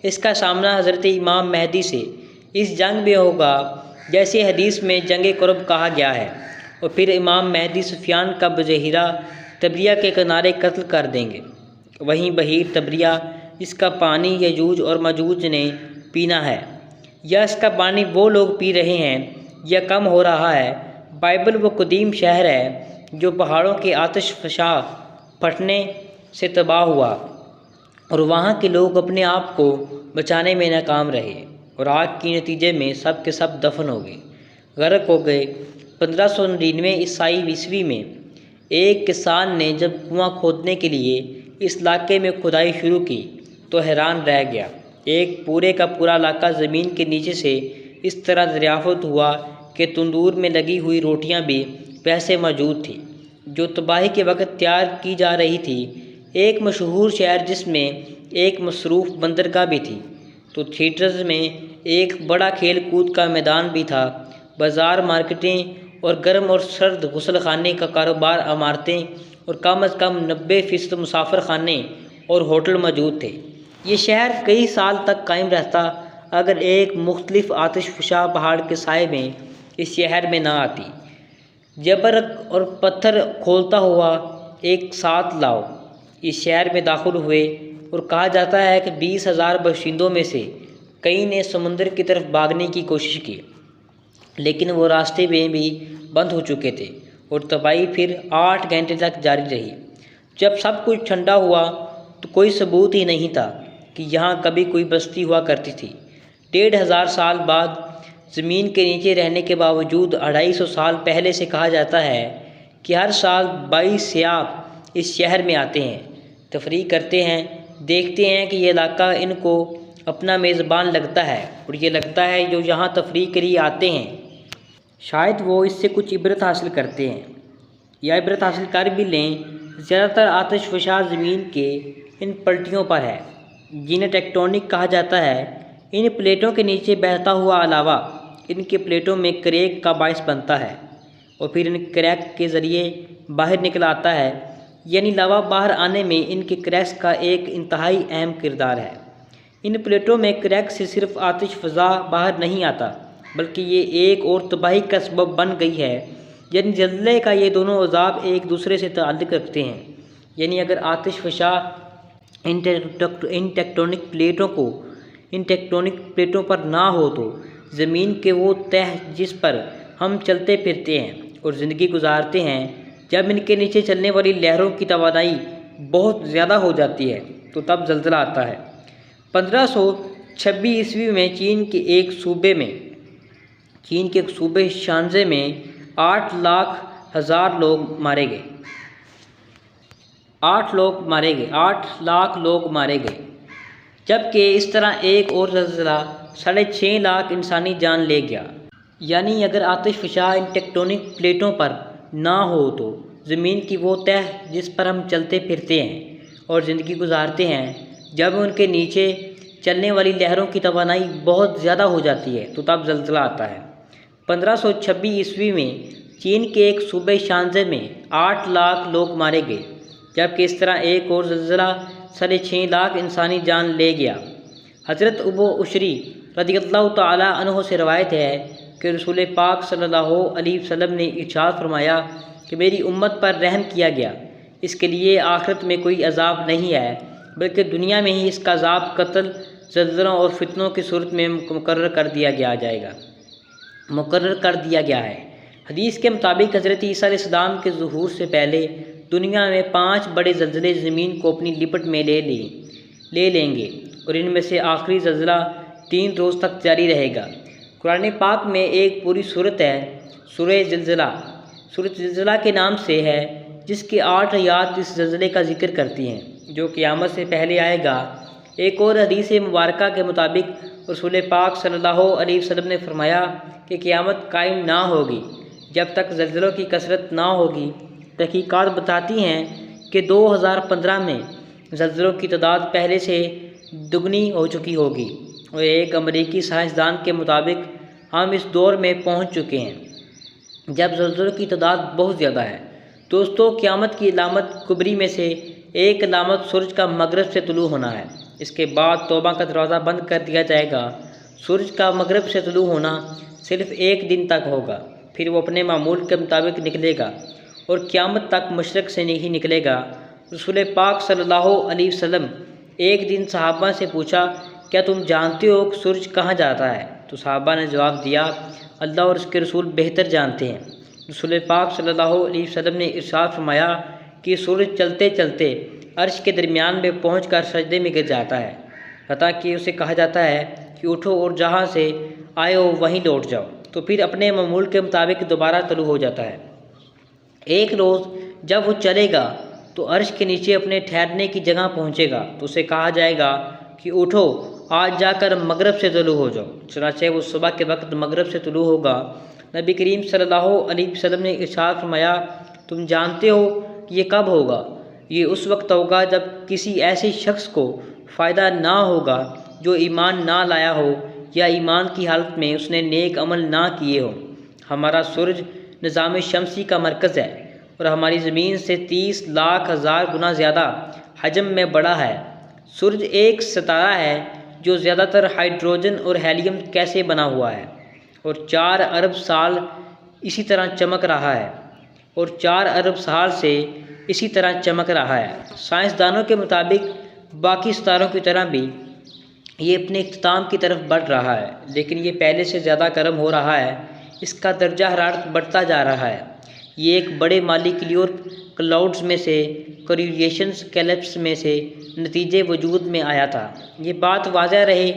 इसका सामना हज़रत इमाम महदी से इस जंग में होगा जैसे हदीस में जंग कुर्ब कहा गया है। और फिर इमाम महदी सुफियान का बजहीरा तबरिया के किनारे कत्ल कर देंगे। वहीं बहीर तबरिया, इसका पानी यजूज और मजूज ने पीना है या इसका पानी वो लोग पी रहे हैं या कम हो रहा है। बाइबल वो कदीम शहर है जो पहाड़ों के आतिश फशा फटने से तबाह हुआ और वहाँ के लोग अपने आप को बचाने में नाकाम रहे और आग के नतीजे में सब के सब दफन हो गए, गर्क हो गए। 1599 ईसाई ईस्वी में एक किसान ने जब कुआं खोदने के लिए इस इलाके में खुदाई शुरू की तो हैरान रह गया। एक पूरे का पूरा इलाका ज़मीन के नीचे से इस तरह दरियाफ्त हुआ कि तंदूर में लगी हुई रोटियां भी वैसे मौजूद थी जो तबाही के वक्त तैयार की जा रही थी। एक मशहूर शहर जिसमें एक मसरूफ़ बंदरगाह भी थी, तो थिएटर्स में एक बड़ा खेल कूद का मैदान भी था। बाज़ार, मार्केटें और गर्म और सर्द गुसल खाने का कारोबार, इमारतें और कम अज़ कम 90% मुसाफिर खाने और होटल मौजूद थे। ये शहर कई साल तक कायम रहता अगर एक मुख्तलिफ आतिश फशा पहाड़ के साए में इस शहर में ना आती। जबर और पत्थर खोलता हुआ एक साथ लाओ इस शहर में दाखिल हुए और कहा जाता है कि 20,000 बाशिंदों में से कई ने समुंदर की तरफ भागने की कोशिश की, लेकिन वो रास्ते में भी बंद हो चुके थे और तबाही फिर 8 घंटे तक जारी रही। जब सब कुछ ठंडा हुआ तो कोई सबूत ही नहीं था कि यहाँ कभी कोई बस्ती हुआ करती थी। 1,500 साल बाद ज़मीन के नीचे रहने के बावजूद 250 साल पहले से कहा जाता है कि हर साल 22 सयाह इस शहर में आते हैं, तफरीह करते हैं, देखते हैं कि ये इलाका इनको अपना मेज़बान लगता है और ये लगता है जो यहाँ तफरीह के लिए आते हैं शायद वो इससे कुछ इबरत हासिल करते हैं या इबरत हासिल कर भी लें। ज़्यादातर आतिश फशा ज़मीन के इन पलटियों पर है जिन्हें टेक्टोनिक कहा जाता है। इन प्लेटों के नीचे बहता हुआ अलावा इनके प्लेटों में क्रैक का बायस बनता है और फिर इन क्रैक के ज़रिए बाहर निकल आता है, यानी लावा बाहर आने में इनके क्रैक्स का एक इंतहाई अहम किरदार है। इन प्लेटों में क्रैक से सिर्फ आतिश फ़ज़ा बाहर नहीं आता बल्कि ये एक और तबाही का सबब बन गई है, यानी जल्ले का ये दोनों अज़ाब एक दूसरे से ताल्लुक़ रखते हैं। यानी अगर आतिश फशा इन टेक्टोनिक प्लेटों पर ना हो तो ज़मीन के वो तह जिस पर हम चलते फिरते हैं और ज़िंदगी गुजारते हैं, जब इनके नीचे चलने वाली लहरों की तवानाई बहुत ज़्यादा हो जाती है तो तब ज़ल्ज़ला आता है। 1526 ईस्वी में चीन के एक सूबे शांजे में 8 लाख लोग मारे गए। 8 लाख लोग मारे गए, जबकि इस तरह एक और ज़ल्ज़ला 6.5 लाख इंसानी जान ले गया। यानी अगर आतिश फशा इन टेक्टोनिक प्लेटों पर ना हो तो ज़मीन की वो तह जिस पर हम चलते फिरते हैं और ज़िंदगी गुजारते हैं, जब उनके नीचे चलने वाली लहरों की तवानाई बहुत ज़्यादा हो जाती है तो तब ज़ल्ज़ला आता है। 1526 ईस्वी में चीन के एक सूबे शांजे में 8 लाख लोग मारे गए, जबकि इस तरह एक और ज़ल्ज़ला 6.5 लाख इंसानी जान ले गया। हज़रत अबू उशरी रज़ियल्लाहु तआला अन्हु से रवायत है कि रसूल पाक सल्लल्लाहु अलैहि वसल्लम ने इरशाद फरमाया कि मेरी उम्मत पर रहम किया गया, इसके लिए आखिरत में कोई अज़ाब नहीं है बल्कि दुनिया में ही इसका अज़ाब कत्ल, ज़ल्ज़लों और फितनों की सूरत में मुकर्रर कर दिया गया है। हदीस के मुताबिक हज़रत ईसा अलैहिस्सलाम के ज़ुहूर से पहले दुनिया में 5 बड़े ज़लज़ले ज़मीन को अपनी लिपट में ले लेंगे और इनमें से आखिरी ज़लज़ला 3 रोज़ तक जारी रहेगा। कुरान पाक में एक पूरी सूरत है, सूरह ज़िलज़ला। सूरत ज़िलज़ला के नाम से है, जिसकी 8 आयत इस ज़लज़ले का जिक्र करती हैं जो क़यामत से पहले आएगा। एक और हदीस मुबारक के मुताबिक रसूल पाक सल्लल्लाहु अलैहि वसल्लम ने फरमाया कि क़यामत कायम ना होगी जब तक ज़लज़लों की कसरत ना होगी। तहकीकात बताती हैं कि 2015 में ज़लज़लों की तादाद पहले से दुगनी हो चुकी होगी और एक अमरीकी साइंसदान के मुताबिक हम इस दौर में पहुंच चुके हैं जब ज़लज़लों की तादाद बहुत ज़्यादा है। दोस्तों, क़यामत की अलामत कुबरी में से एक अलामत सूरज का मगरब से तुलू होना है। इसके बाद तौबा का दरवाज़ा बंद कर दिया जाएगा। सूरज का मगरब से तुलू होना सिर्फ़ 1 दिन तक होगा, फिर वो अपने मामूल के मुताबिक निकलेगा और क़यामत तक मशरक़ से नहीं निकलेगा। रसूल पाक सल्लल्लाहु अलैहि वसल्लम एक दिन सहाबा से पूछा, क्या तुम जानते हो कि सूरज कहाँ जाता है? तो सहाबा ने जवाब दिया, अल्लाह और उसके रसूल बेहतर जानते हैं। रसूल पाक सल्लल्लाहु अलैहि वसल्लम ने इरशाद फरमाया कि सूरज चलते चलते अर्श के दरमियान में पहुंचकर सजदे में गिर जाता है, हत्ता कि उसे कहा जाता है कि उठो और जहां से आए हो वहीं लौट जाओ। तो फिर अपने मामूल के मुताबिक दोबारा तलू हो जाता है। एक रोज़ जब वो चलेगा तो अर्श के नीचे अपने ठहरने की जगह पहुंचेगा तो उसे कहा जाएगा कि उठो, आज जाकर मगरब से तुलू हो जाओ। चनाचे वो सुबह के वक्त मगरब से तुलू होगा। नबी करीम सल्लल्लाहु अलैहि वसल्लम ने इरशाद फरमाया, तुम जानते हो कि ये कब होगा? ये उस वक्त होगा जब किसी ऐसे शख्स को फ़ायदा ना होगा जो ईमान ना लाया हो या ईमान की हालत में उसने नेक अमल ना किए हो। हमारा सूरज निज़ाम शमसी का मरकज़ है और हमारी ज़मीन से 30 लाख हज़ार गुना ज़्यादा हजम में बड़ा है। सूरज एक सितारा है जो ज़्यादातर हाइड्रोजन और हेलियम कैसे बना हुआ है और 4 अरब साल इसी तरह चमक रहा है और 4 अरब साल से इसी तरह चमक रहा है। साइंसदानों के मुताबिक बाकी सितारों की तरह भी ये अपने इख्तिताम की तरफ बढ़ रहा है, लेकिन ये पहले से ज़्यादा गर्म हो रहा है। इसका दर्जा हरारत बढ़ता जा रहा है। ये एक बड़े मॉलिक्यूलर क्लाउड्स में से कोरिलेशंस कैलप्स में से नतीजे वजूद में आया था। ये बात वाज़ह रहे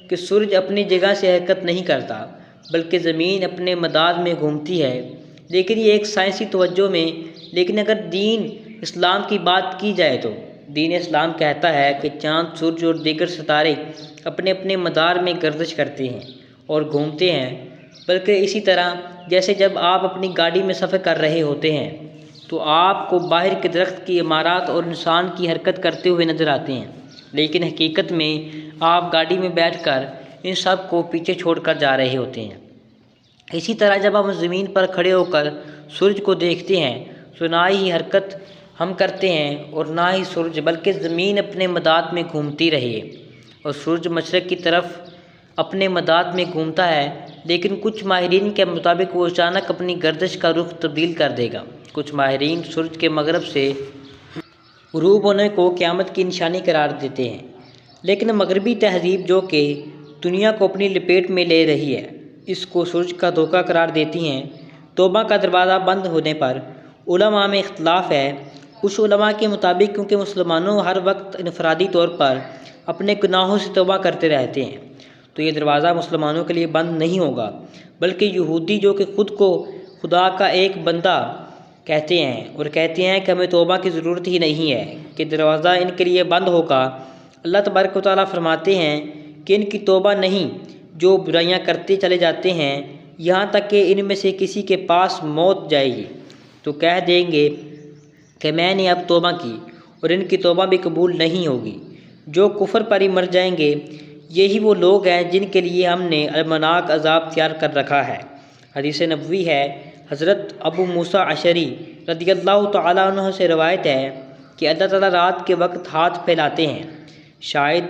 कि सूरज अपनी जगह से हरकत नहीं करता बल्कि ज़मीन अपने मदाद में घूमती है। लेकिन ये एक साइंसी तवज्जो में, लेकिन अगर दीन इस्लाम की बात की जाए तो दीन इस्लाम कहता है कि चाँद, सूरज और दीगर सितारे अपने अपने मदार में गर्दिश करते हैं और घूमते हैं। बल्कि इसी तरह जैसे जब आप अपनी गाड़ी में सफ़र कर रहे होते हैं तो आपको बाहर के दरख्त की इमारत और इंसान की हरकत करते हुए नज़र आते हैं, लेकिन हकीकत में आप गाड़ी में बैठकर इन सब को पीछे छोड़कर जा रहे होते हैं। इसी तरह जब हम ज़मीन पर खड़े होकर सूरज को देखते हैं तो ना ही हरकत हम करते हैं और ना ही सूरज, बल्कि ज़मीन अपने मदाद में घूमती रही और सूरज मशरक़ की तरफ अपने मदाद में घूमता है। लेकिन कुछ माहिरीन के मुताबिक वो अचानक अपनी गर्दिश का रुख तब्दील कर देगा। कुछ माहिरीन सूरज के मगरब से ग़ुरूब होने को क़यामत की निशानी करार देते हैं, लेकिन मगरबी तहज़ीब जो कि दुनिया को अपनी लपेट में ले रही है इसको सूरज का धोखा करार देती हैं। तौबा का दरवाज़ा बंद होने पर उलमा में इख्तलाफ है। कुछ उलमा के मुताबिक क्योंकि मुसलमानों हर वक्त इनफरादी तौर पर अपने गुनाहों से तौबा करते रहते हैं तो ये दरवाज़ा मुसलमानों के लिए बंद नहीं होगा, बल्कि यहूदी जो कि ख़ुद को खुदा का एक बंदा कहते हैं और कहते हैं कि हमें तौबा की ज़रूरत ही नहीं है कि दरवाज़ा इनके लिए बंद होगा। अल्लाह तबारक व तआला फरमाते हैं कि इनकी तौबा नहीं, जो बुराइयां करते चले जाते हैं यहाँ तक कि इनमें से किसी के पास मौत जाएगी तो कह देंगे कि मैंने अब तौबा की और इनकी तौबा भी कबूल नहीं होगी। जो कुफर पर ही मर जाएंगे यही वो लोग हैं जिनके लिए हमने अलमनाक अज़ाब तैयार कर रखा है। हदीस नबवी है, हज़रत अबू मूसा अशरी रदियल्लाहु तआला अन्हु से रवायत है कि अल्लाह ताला रात के वक्त हाथ फैलाते हैं, शायद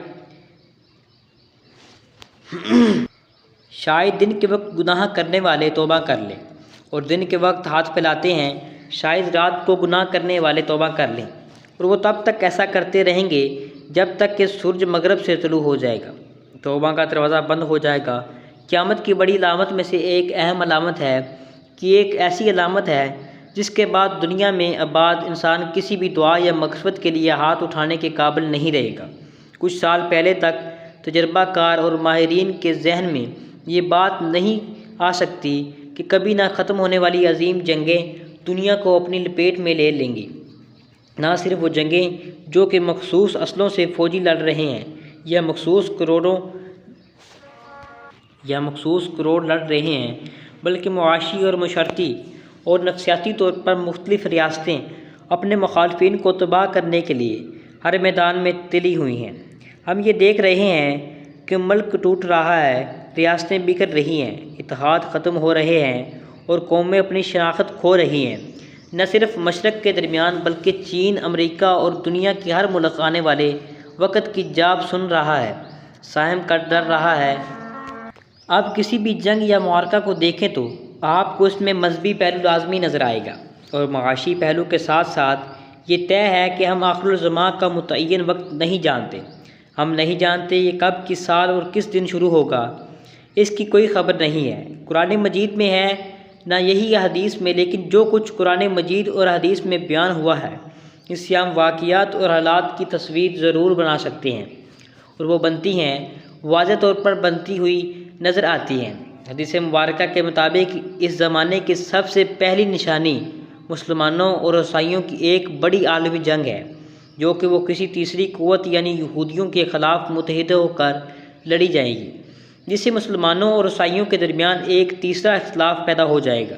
दिन के वक्त गुनाह करने वाले तौबा कर लें, और दिन के वक्त हाथ फैलाते हैं शायद रात को गुनाह करने वाले तौबा कर लें, और वो तब तक ऐसा करते रहेंगे जब तक कि सूरज मगरब से तुलू हो जाएगा, तौबा का दरवाज़ा बंद हो जाएगा। क़यामत की बड़ी अलामत में से एक अहम अलामत है कि एक ऐसी अलामत है जिसके बाद दुनिया में आबाद इंसान किसी भी दुआ या मक़सद के लिए हाथ उठाने के काबिल नहीं रहेगा। कुछ साल पहले तक तजर्बाकार और माहिरीन के जहन में ये बात नहीं आ सकती कि कभी ना ख़त्म होने वाली अजीम जंगें दुनिया को अपनी लपेट में ले लेंगी। ना सिर्फ वो जंगें जो कि मखसूस असलों से फ़ौजी लड़ रहे हैं या मखसूस करोड़ लड़ रहे हैं, बल्कि मुआशी और मशरती और नफसियाती तौर पर मुख्तलिफ़ रियासतें अपने मुखालफिन को तबाह करने के लिए हर मैदान में तिली हुई हैं। हम ये देख रहे हैं कि मुल्क टूट रहा है, रियासतें बिखर रही हैं, इत्तेहाद ख़त्म हो रहे हैं और कौमें अपनी शनाख्त खो रही हैं। न सिर्फ मशरक़ के दरमियान बल्कि चीन, अमेरिका और दुनिया के हर मुल्क आने वाले वक़्त की जाब सुन रहा है, साहम कर डर रहा है। आप किसी भी जंग या मुआरका को देखें तो आपको इसमें मजहबी पहलू लाजमी नज़र आएगा और माशी पहलू के साथ साथ ये तय है कि हम आखिरुल ज़मां का मुतय्यन वक्त नहीं जानते। हम नहीं जानते ये कब, किस साल और किस दिन शुरू होगा, इसकी कोई ख़बर नहीं है। कुरान मजीद में है ना यही हदीस में, लेकिन जो कुछ कुरान मजीद और हदीस में बयान हुआ है इससे हम वाक़ियात और हालात की तस्वीर ज़रूर बना सकते हैं और वो बनती हैं, वाज़ेह तौर पर बनती हुई नज़र आती हैं। हदीस मुबारका के मुताबिक इस ज़माने की सबसे पहली निशानी मुसलमानों और ईसाइयों की एक बड़ी आलमी जंग है, जो कि वो किसी तीसरी क़ुव्वत यानी यहूदियों के ख़िलाफ़ मुत्तहिद होकर लड़ी जाएगी, जिससे मुसलमानों और ईसाइयों के दरमियान एक तीसरा इख्तिलाफ़ पैदा हो जाएगा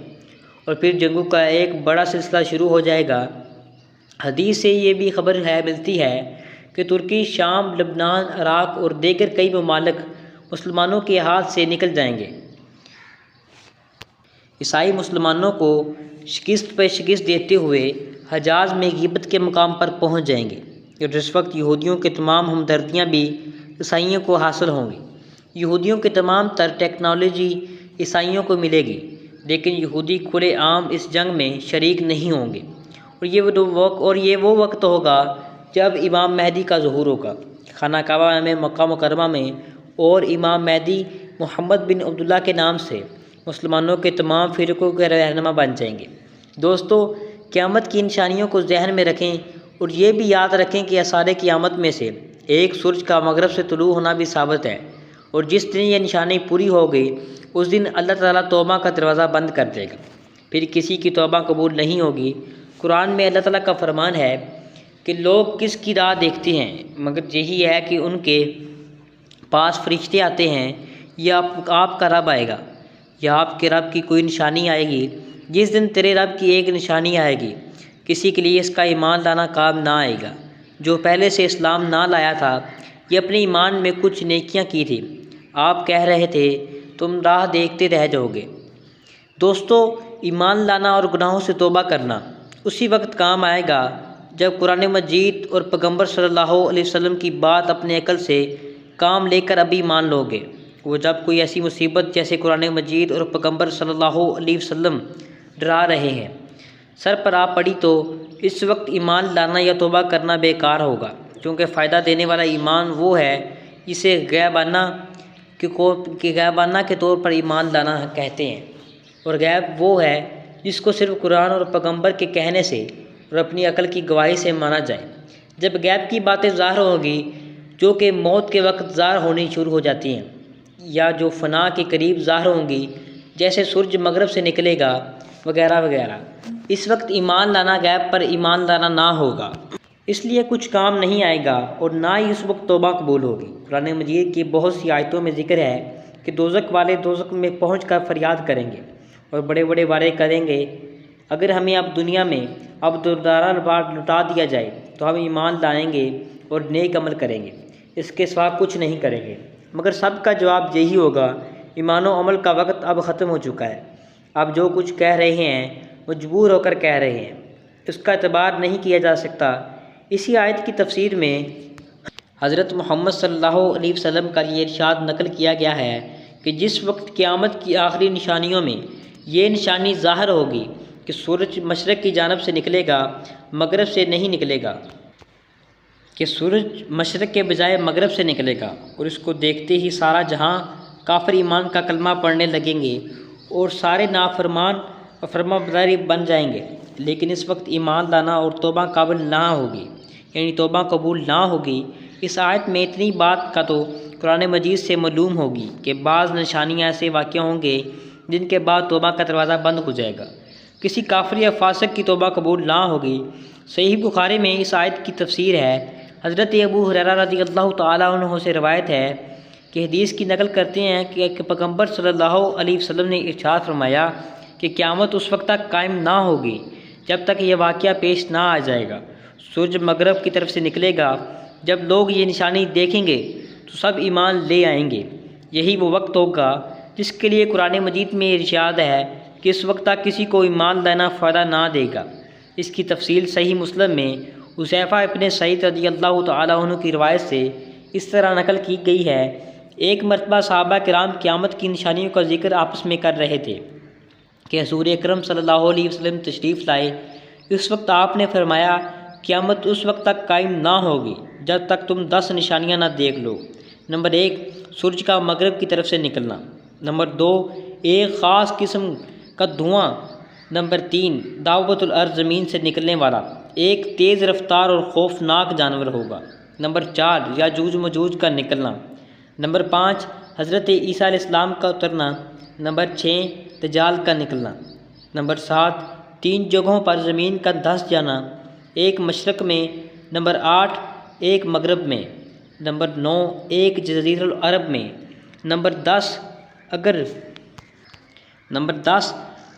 और फिर जंगों का एक बड़ा सिलसिला शुरू हो जाएगा। हदीस से ये भी खबर मिलती है कि तुर्की, शाम, लबनान, इराक़ और दीगर कई ममालिक मुसलमानों के हाथ से निकल जाएंगे। ईसाई मुसलमानों को शिकस्त पर शिकस्त देते हुए हजाज में गिबत के मुकाम पर पहुंच जाएंगे और इस वक्त यहूदियों के तमाम हमदर्दियाँ भी ईसाइयों को हासिल होंगी। यहूदियों के तमाम तर टेक्नोलॉजी ईसाइयों को मिलेगी, लेकिन यहूदी खुले आम इस जंग में शरीक नहीं होंगे और ये वो वक्त होगा जब इमाम महदी का ज़ुहूर होगा खाना काबा में, मक्का मुकर्रमा में, और इमाम महदी मोहम्मद बिन अब्दुल्ला के नाम से मुसलमानों के तमाम फ़िरक़ों के रहनुमा बन जाएंगे। दोस्तों, क़यामत की निशानियों को जहन में रखें और ये भी याद रखें कि आसारे क़यामत में से एक सूरज का मगरब से तुलू होना भी साबित है और जिस दिन ये निशानी पूरी हो गई उस दिन अल्लाह ताला तौबा का दरवाज़ा बंद कर देगा, फिर किसी की तौबा कबूल नहीं होगी। कुरान में अल्लाह ताला का फरमान है कि लोग किसकी राह देखते हैं, मगर यही है कि उनके पास फरिश्ते आते हैं या आपका रब आएगा या आपके रब की कोई निशानी आएगी। जिस दिन तेरे रब की एक निशानी आएगी, किसी के लिए इसका ईमान लाना काम ना आएगा। जो पहले से इस्लाम ना लाया था, ये अपने ईमान में कुछ नेकियां की थी, आप कह रहे थे तुम राह देखते रह जाओगे। दोस्तों, ईमान लाना और गुनाहों से तौबा करना उसी वक्त काम आएगा जब कुरान मजीद और पैगम्बर सल्लल्लाहु अलैहि वसल्लम की बात अपने अकल से काम लेकर अभी मान लोगे। वो जब कोई ऐसी मुसीबत जैसे कुरान मजीद और पैगम्बर सल्लल्लाहु अलैहि वसल्लम डरा रहे हैं सर पर आ पड़ी, तो इस वक्त ईमान लाना या तौबा करना बेकार होगा, क्योंकि फ़ायदा देने वाला ईमान वो है जिसे गैबाना के तौर पर ईमान लाना कहते हैं, और गैब वो है जिसको सिर्फ कुरान और पैगम्बर के कहने से और अपनी अकल की गवाही से माना जाए। जब गैब की बातें ज़ाहिर होगी जो कि मौत के वक्त ज़ाहिर होनी शुरू हो जाती हैं या जो फ़ना के करीब ज़ाहिर होंगी, जैसे सूरज मगरब से निकलेगा वगैरह वगैरह, इस वक्त ईमान लाना गैब पर ईमान लाना ना होगा, इसलिए कुछ काम नहीं आएगा और ना ही उस वक्त तौबा कबूल होगी। कुरान मजीद की बहुत सी आयतों में जिक्र है कि दोज़ख वाले दोज़ख में पहुँच कर फरियाद करेंगे और बड़े बड़े वारे करेंगे, अगर हमें अब दुनिया में अब दोबारा लौटा दिया जाए तो हम ईमान लाएंगे और नेक अमल करेंगे, इसके सिवा कुछ नहीं करेंगे। मगर सबका जवाब यही होगा, ईमान और अमल का वक्त अब ख़त्म हो चुका है, अब जो कुछ कह रहे हैं मजबूर होकर कह रहे हैं, इसका एतबार नहीं किया जा सकता। इसी आयत की तफसीर में हज़रत मोहम्मद सल्लल्लाहु अलैहि वसल्लम का ये इरशाद नकल किया गया है कि जिस वक्त क़यामत की आखिरी निशानियों में ये निशानी ज़ाहिर होगी कि सूरज मशरक़ की जानब से निकलेगा, मगरब से नहीं निकलेगा, कि सूरज मशरक़ के बजाय मगरब से निकलेगा, और इसको देखते ही सारा जहां काफिर ईमान का कलमा पढ़ने लगेंगे और सारे नाफरमान फरमाबरदारी बन जाएंगे लेकिन इस वक्त ईमान लाना और तौबा काबिल ना होगी, यानी तौबा कबूल ना होगी। इस आयत में इतनी बात का तो कुरान मजीद से मालूम होगी कि बाज़ निशानियाँ ऐसे वाक़या होंगे जिनके बाद तौबा का दरवाज़ा बंद हो जाएगा, किसी काफिर या फासिक की तौबा कबूल ना होगी। सही बुखारी में इस आयत की तफसीर है। हज़रत अबू हुरैरा रज़ियल्लाहु तआला अन्हु से रवायत है कि हदीस की नकल करते हैं कि पैगम्बर सल्लल्लाहु अलैहि वसल्लम ने इरशाद फरमाया कि क़यामत उस वक्त तक कायम ना होगी जब तक यह वाक़या पेश ना आ जाएगा। सूरज मगरब की तरफ से निकलेगा। जब लोग ये निशानी देखेंगे तो सब ईमान ले आएंगे। यही वो वक्त होगा जिसके लिए कुरान मजीद में इरशाद है कि इस वक्त तक किसी को ईमान लाना फ़ायदा ना देगा। इसकी तफसील सही मुस्लिम में हुज़ैफ़ा इब्न सईद रज़ियल्लाहु तआला अन्हु की रिवायत से इस तरह नकल की गई है। एक मरतबा सहाबा किराम क़यामत की निशानियों का जिक्र आपस में कर रहे थे कि हुज़ूर अकरम सल्लल्लाहु अलैहि वसल्लम तशरीफ़ लाए। इस वक्त आपने फरमाया, क़यामत उस वक्त तक कायम ना होगी जब तक तुम 10 निशानियाँ ना देख लो। नंबर 1, सूरज का मगरब की तरफ से निकलना। नंबर 2, एक ख़ास किस्म का धुआं। नंबर 3, दावतुल अर्ज़ ज़मीन से निकलने वाला एक तेज़ रफ्तार और खौफनाक जानवर होगा। नंबर 4, याजूज मजूज का निकलना। नंबर 5, हज़रत ईसा अलैहिस्सलाम का उतरना। नंबर 6, दज्जाल का निकलना। नंबर 7, 3 जगहों पर ज़मीन का धंस जाना, एक मशरक़ में। नंबर 8, एक मगरब में। नंबर 9, एक जज़ीरतुल अरब में। नंबर 10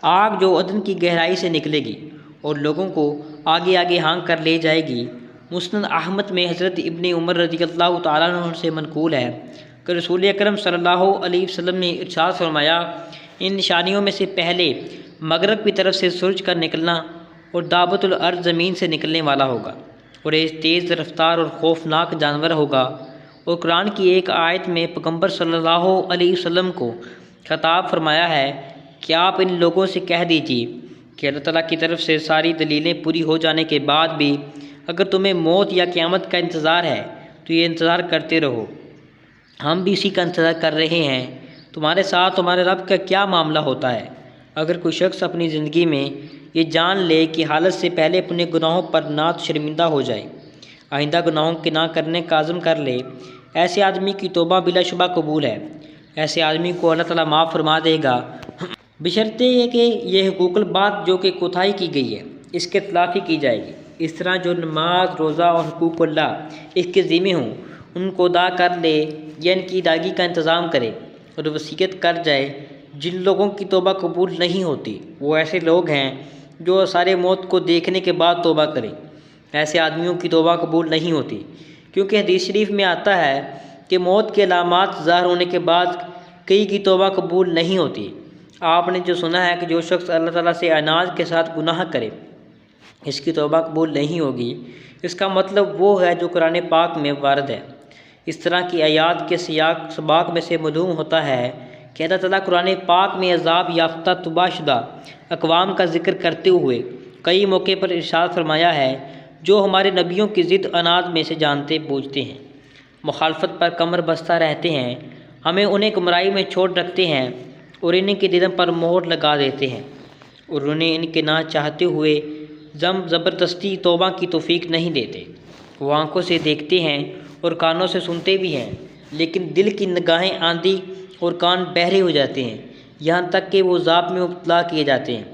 आग जो अदन की गहराई से निकलेगी और लोगों को आगे आगे हाँक कर ले जाएगी। मुस्नद अहमद में हज़रत इब्ने उमर रज़ियल्लाहु तआला अन्हु से मनक़ूल है कि रसूल अकरम सल्लल्लाहु अलैहि वसल्लम ने इरशाद फरमाया, इन निशानियों में से पहले मगरब की तरफ से सूरज का निकलना और दावतुल अर्ज़ ज़मीन से निकलने वाला होगा और एक तेज़ रफ्तार और खौफनाक जानवर होगा। और कुरान की एक आयत में पैगम्बर सल्लल्लाहु अलैहि वसल्लम को खिताब फरमाया है कि आप इन लोगों से कह दीजिए कि अल्लाह ताला की तरफ से सारी दलीलें पूरी हो जाने के बाद भी अगर तुम्हें मौत या क़यामत का इंतज़ार है तो ये इंतज़ार करते रहो, हम भी इसी का इंतज़ार कर रहे हैं। तुम्हारे साथ तुम्हारे रब का क्या मामला होता है? अगर कोई शख्स अपनी ज़िंदगी में ये जान ले कि हालत से पहले अपने गुनाहों पर ना तो शर्मिंदा हो जाए, आइंदा गुनाहों के ना करने का आज़म कर ले, ऐसे आदमी की तौबा बिलाशुबा कबूल है। ऐसे आदमी को अल्लाह ताला माफ़ फरमा देगा, बशर्ते कि यह हुकूकुल बात जो कि कोताही की गई है इसके तलाफ़ी की जाएगी। इस तरह जो नमाज, रोज़ा और हुकूकुल्लाह इसके ज़िम्मे हों उनको अदा कर ले या इनकी अदायगी का इंतज़ाम करे और वसीयत कर जाए। जिन लोगों की तौबा कबूल नहीं होती वो ऐसे लोग हैं जो सारे मौत को देखने के बाद तौबा करें। ऐसे आदमियों की तौबा कबूल नहीं होती, क्योंकि हदीस शरीफ में आता है कि मौत के अलामात ज़ाहिर होने के बाद कई की तौबा कबूल नहीं होती। आपने जो सुना है कि जो शख्स अल्लाह ताला से अनाज के साथ गुनाह करे इसकी तौबा कबूल नहीं होगी, इसका मतलब वो है जो कुरान पाक में वारद है। इस तरह की आयात के सियाक सबाक में से मालूम होता है कि अल्लाह ताला कुरान पाक में अज़ाब याफ्ता तबाशुदा अक़वाम का ज़िक्र करते हुए कई मौके पर इरशाद फरमाया है जो हमारे नबियों की ज़िद अनाज में से जानते बूझते हैं, मुखालफत पर कमर बस्ता रहते हैं, हमें उन्हें गुमराही में छोड़ रखते हैं और इन्हीं के दिलों पर मोहर लगा देते हैं और उन्हें इनके ना चाहते हुए ज़बरदस्ती तौबा की तौफीक नहीं देते। वो आँखों से देखते हैं और कानों से सुनते भी हैं, लेकिन दिल की निगाहें आंधी और कान बहरे हो जाते हैं, यहाँ तक कि वो ज़ाब में मुब्तला किए जाते हैं।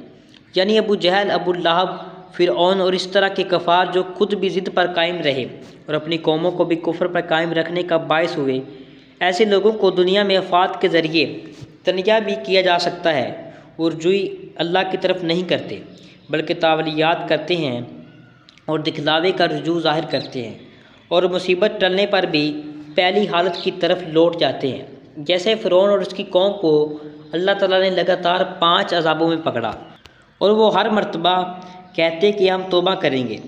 यानी अबू जहल, अबू लहब, फ़िरऔन और इस तरह के कफ़ार जो खुद भी ज़िद पर कायम रहे और अपनी कौमों को भी कुफ्र पर कायम रखने का बायस हुए, ऐसे लोगों को दुनिया में अफ़ात के ज़रिए तनिया भी किया जा सकता है और जुई अल्लाह की तरफ नहीं करते बल्कि तावलियात करते हैं और दिखलावे का रुजू ज़ाहिर करते हैं और मुसीबत टलने पर भी पहली हालत की तरफ लौट जाते हैं। जैसे फ़िरौन और उसकी कौम को अल्लाह ताला ने लगातार 5 अज़ाबों में पकड़ा और वो हर मर्तबा कहते कि हम तौबा करेंगे,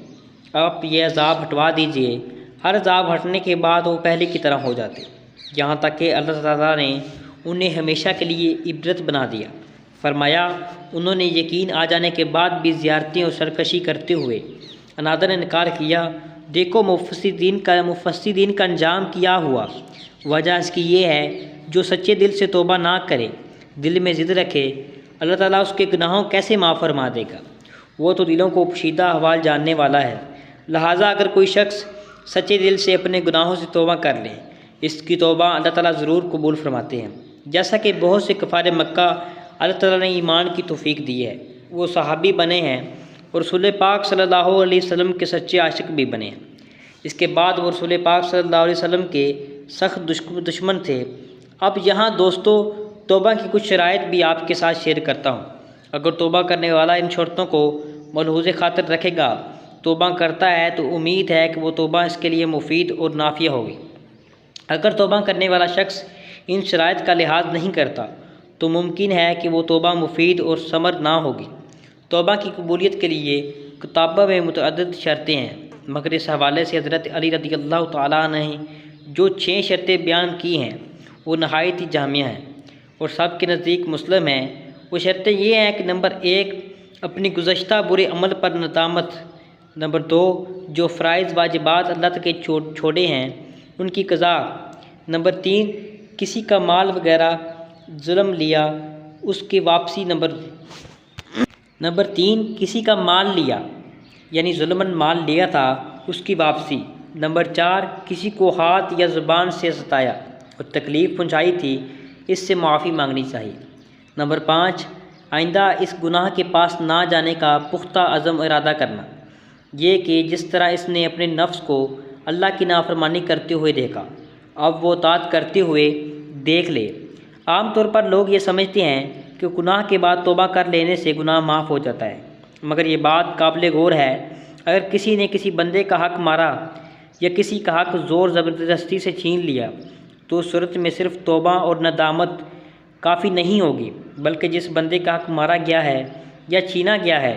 आप ये अज़ाब हटवा दीजिए। हर अज़ाब हटने के बाद वो पहले की तरह हो जाते, यहाँ तक कि अल्लाह ताला ने उन्हें हमेशा के लिए इबरत बना दिया। फरमाया, उन्होंने यकीन आ जाने के बाद भी ज़ियारतें और सरकशी करते हुए अनादर ने इनकार किया। देखो मुफस्सिरीन का अंजाम किया हुआ। वजह इसकी ये है, जो सच्चे दिल से तौबा ना करे, दिल में ज़िद रखे, अल्लाह ताला उसके गुनाहों कैसे माफ़ फरमा देगा। वो तो दिलों को पोशीदा अहवाल जानने वाला है। लिहाजा अगर कोई शख्स सच्चे दिल से अपने गुनाहों से तौबा कर ले, इसकी तौबा अल्लाह ताला ज़रूर कबूल फरमाते हैं। जैसा कि बहुत से कफ़ार मक्का अल्लाह ताला ने ईमान की तौफीक दी है, वो सहाबी बने हैं और रसूल पाक सल्लल्लाहु अलैहि वसल्लम के सच्चे आशिक भी बने हैं। इसके बाद वो रसूल पाक सल्लल्लाहु अलैहि वसल्लम के सख्त दुश्मन थे। अब यहाँ दोस्तों तौबा की कुछ शराइत भी आपके साथ शेयर करता हूँ। अगर तौबा करने वाला इन शर्तों को मलहूज़ खातिर रखेगा, तौबा करता है, तो उम्मीद है कि वो तौबा इसके लिए मुफीद और नाफिया होगी। अगर तौबा करने वाला शख्स इन शराइत का लिहाज नहीं करता तो मुमकिन है कि वो तौबा मुफीद और समर ना होगी। तौबा की कबूलियत के लिए किताबों में मुतअद्दिद शर्तें हैं, मगर इस हवाले से हज़रत अली रज़ियल्लाहु तआला ने जो 6 शर्तें बयान की हैं वो नहायत ही जामिया हैं और सब के नज़दीक मुस्लिम हैं। वो शर्तें ये हैं कि नंबर 1 अपनी गुज़श्ता बुरे अमल पर नदामत, नंबर 2 जो फ़राइज़ वाजिबात अल्लाह के छोड़े हैं उनकी क़ज़ा, नंबर 3 किसी का माल वगैरह जुल्म लिया उसकी वापसी, नंबर 3 किसी का माल लिया यानी जुल्मन माल लिया था उसकी वापसी, नंबर 4 किसी को हाथ या ज़ुबान से सताया और तकलीफ़ पहुंचाई थी, इससे माफ़ी मांगनी चाहिए, नंबर 5 आइंदा इस गुनाह के पास ना जाने का पुख्ता अज़म इरादा करना, ये कि जिस तरह इसने अपने नफ्स को अल्लाह की नाफरमानी करते हुए देखा अब वो ताअत करते हुए देख ले। आम तौर पर लोग ये समझते हैं कि गुनाह के बाद तौबा कर लेने से गुनाह माफ़ हो जाता है, मगर ये बात काबिल गौर है। अगर किसी ने किसी बंदे का हक़ मारा या किसी का हक़ ज़ोर ज़बरदस्ती से छीन लिया तो उस सूरत में सिर्फ़ तौबा और नदामत काफ़ी नहीं होगी, बल्कि जिस बंदे का हक़ मारा गया है या छीना गया है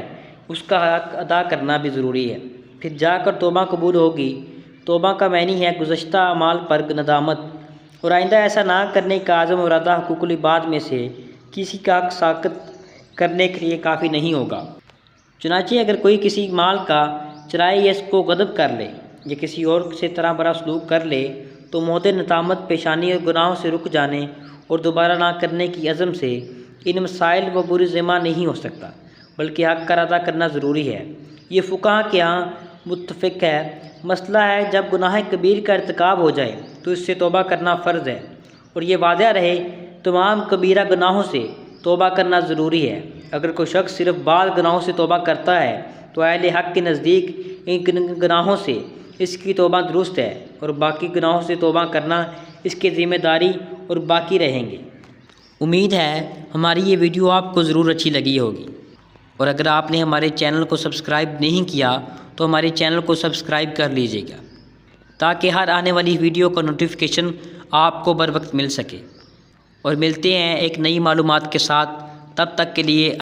उसका हक़ अदा करना भी ज़रूरी है, फिर जाकर तौबा कबूल होगी। तौबा का मानी है गुज़श्ता अमाल पर नदामत और आइंदा ऐसा ना करने का आज़म और इरादा हुकूकुल इबाद में से किसी का हक़ साक़ित करने के लिए काफ़ी नहीं होगा। चुनांचे अगर कोई किसी माल का चराए या इसको गदब कर ले या किसी और से तरह बड़ा सलूक कर ले तो मौत नदामत पेशानी और गुनाहों से रुक जाने और दोबारा ना करने की अज़म से इन मसाइल व बुरी ज़िम्मा नहीं हो सकता, बल्कि हक़ का अदा करना ज़रूरी है। ये फ़ुक़हा के यहाँ मुत्तफ़िक़ है। मसला है जब गुनाह कबीर का इर्तिकाब हो जाए तो इससे तौबा करना फ़र्ज़ है और ये वाज़ेह रहे तमाम कबीरा गुनाहों से तौबा करना ज़रूरी है। अगर कोई शख्स सिर्फ़ बाद गुनाहों से तौबा करता है तो अहले हक़ के नज़दीक इन गुनाहों से इसकी तौबा दुरुस्त है और बाकी गुनाहों से तौबा करना इसकी ज़िम्मेदारी और बाकी रहेंगे। उम्मीद है हमारी ये वीडियो आपको ज़रूर अच्छी लगी होगी और अगर आपने हमारे चैनल को सब्सक्राइब नहीं किया तो हमारे चैनल को सब्सक्राइब कर लीजिएगा ताकि हर आने वाली वीडियो का नोटिफिकेशन आपको बर वक्त मिल सके। और मिलते हैं एक नई मालूमात के साथ, तब तक के लिए